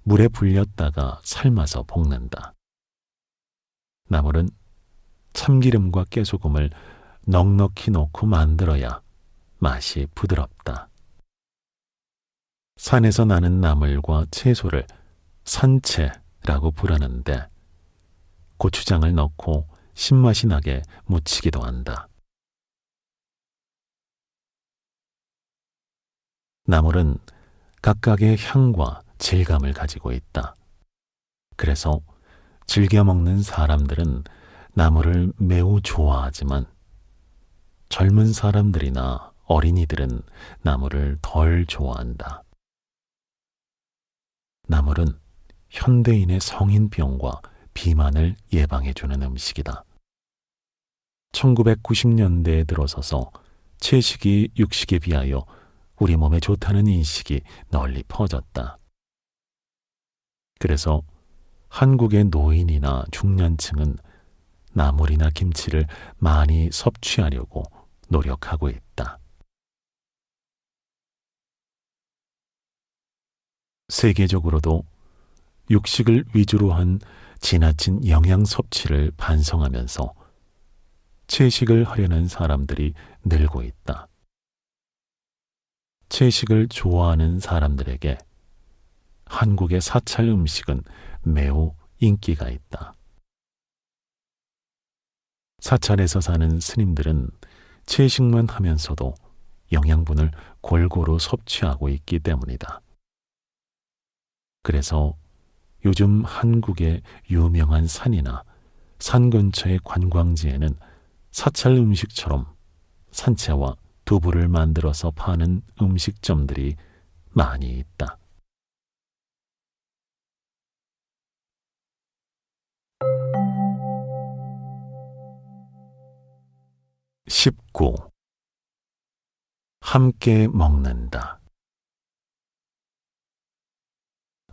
물에 불렸다가 삶아서 볶는다. 나물은 참기름과 깨소금을 넉넉히 넣고 만들어야 맛이 부드럽다. 산에서 나는 나물과 채소를 산채라고 부르는데 고추장을 넣고 신맛이 나게 무치기도 한다. 나물은 각각의 향과 질감을 가지고 있다. 그래서 즐겨 먹는 사람들은 나물을 매우 좋아하지만 젊은 사람들이나 어린이들은 나물을 덜 좋아한다. 나물은 현대인의 성인병과 비만을 예방해주는 음식이다. 1990년대에 들어서서 채식이 육식에 비하여 우리 몸에 좋다는 인식이 널리 퍼졌다. 그래서 한국의 노인이나 중년층은 나물이나 김치를 많이 섭취하려고 노력하고 있다. 세계적으로도 육식을 위주로 한 지나친 영양 섭취를 반성하면서 채식을 하려는 사람들이 늘고 있다. 채식을 좋아하는 사람들에게 한국의 사찰 음식은 매우 인기가 있다. 사찰에서 사는 스님들은 채식만 하면서도 영양분을 골고루 섭취하고 있기 때문이다. 그래서 요즘 한국의 유명한 산이나 산 근처의 관광지에는 사찰 음식처럼 산채와 두부를 만들어서 파는 음식점들이 많이 있다. 19. 함께 먹는다.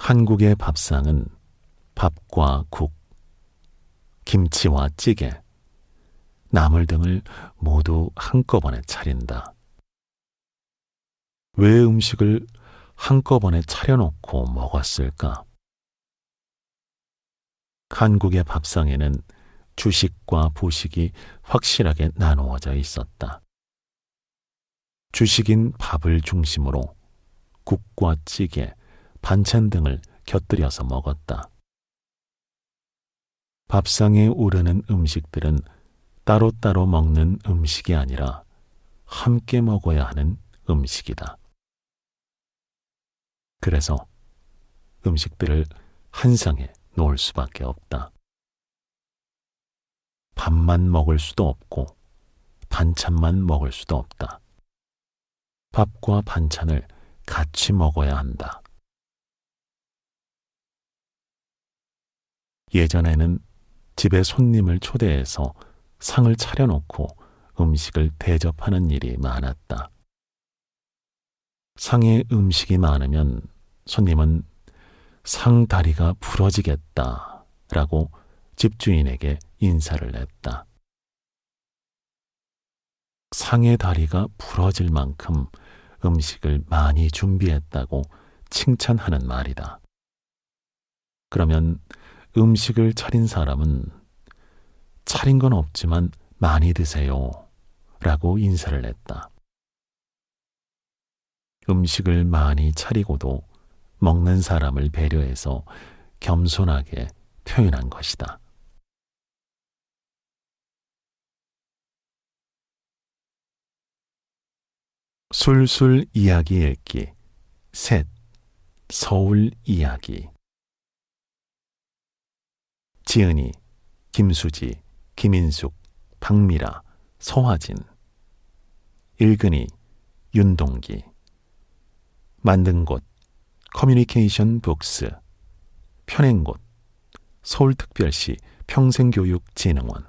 한국의 밥상은 밥과 국, 김치와 찌개, 나물 등을 모두 한꺼번에 차린다. 왜 음식을 한꺼번에 차려놓고 먹었을까? 한국의 밥상에는 주식과 부식이 확실하게 나누어져 있었다. 주식인 밥을 중심으로 국과 찌개, 반찬 등을 곁들여서 먹었다. 밥상에 오르는 음식들은 따로따로 먹는 음식이 아니라 함께 먹어야 하는 음식이다. 그래서 음식들을 한 상에 놓을 수밖에 없다. 밥만 먹을 수도 없고 반찬만 먹을 수도 없다. 밥과 반찬을 같이 먹어야 한다. 예전에는 집에 손님을 초대해서 상을 차려놓고 음식을 대접하는 일이 많았다. 상에 음식이 많으면 손님은 상 다리가 부러지겠다 라고 집주인에게 인사를 했다. 상의 다리가 부러질 만큼 음식을 많이 준비했다고 칭찬하는 말이다. 그러면 음식을 차린 사람은 차린 건 없지만 많이 드세요 라고 인사를 했다. 음식을 많이 차리고도 먹는 사람을 배려해서 겸손하게 표현한 것이다. 술술 이야기 읽기 셋 서울 이야기 지은이, 김수지, 김인숙, 박미라, 서화진 읽은이, 윤동기 만든 곳 커뮤니케이션 북스 펴낸 곳 서울특별시 평생교육진흥원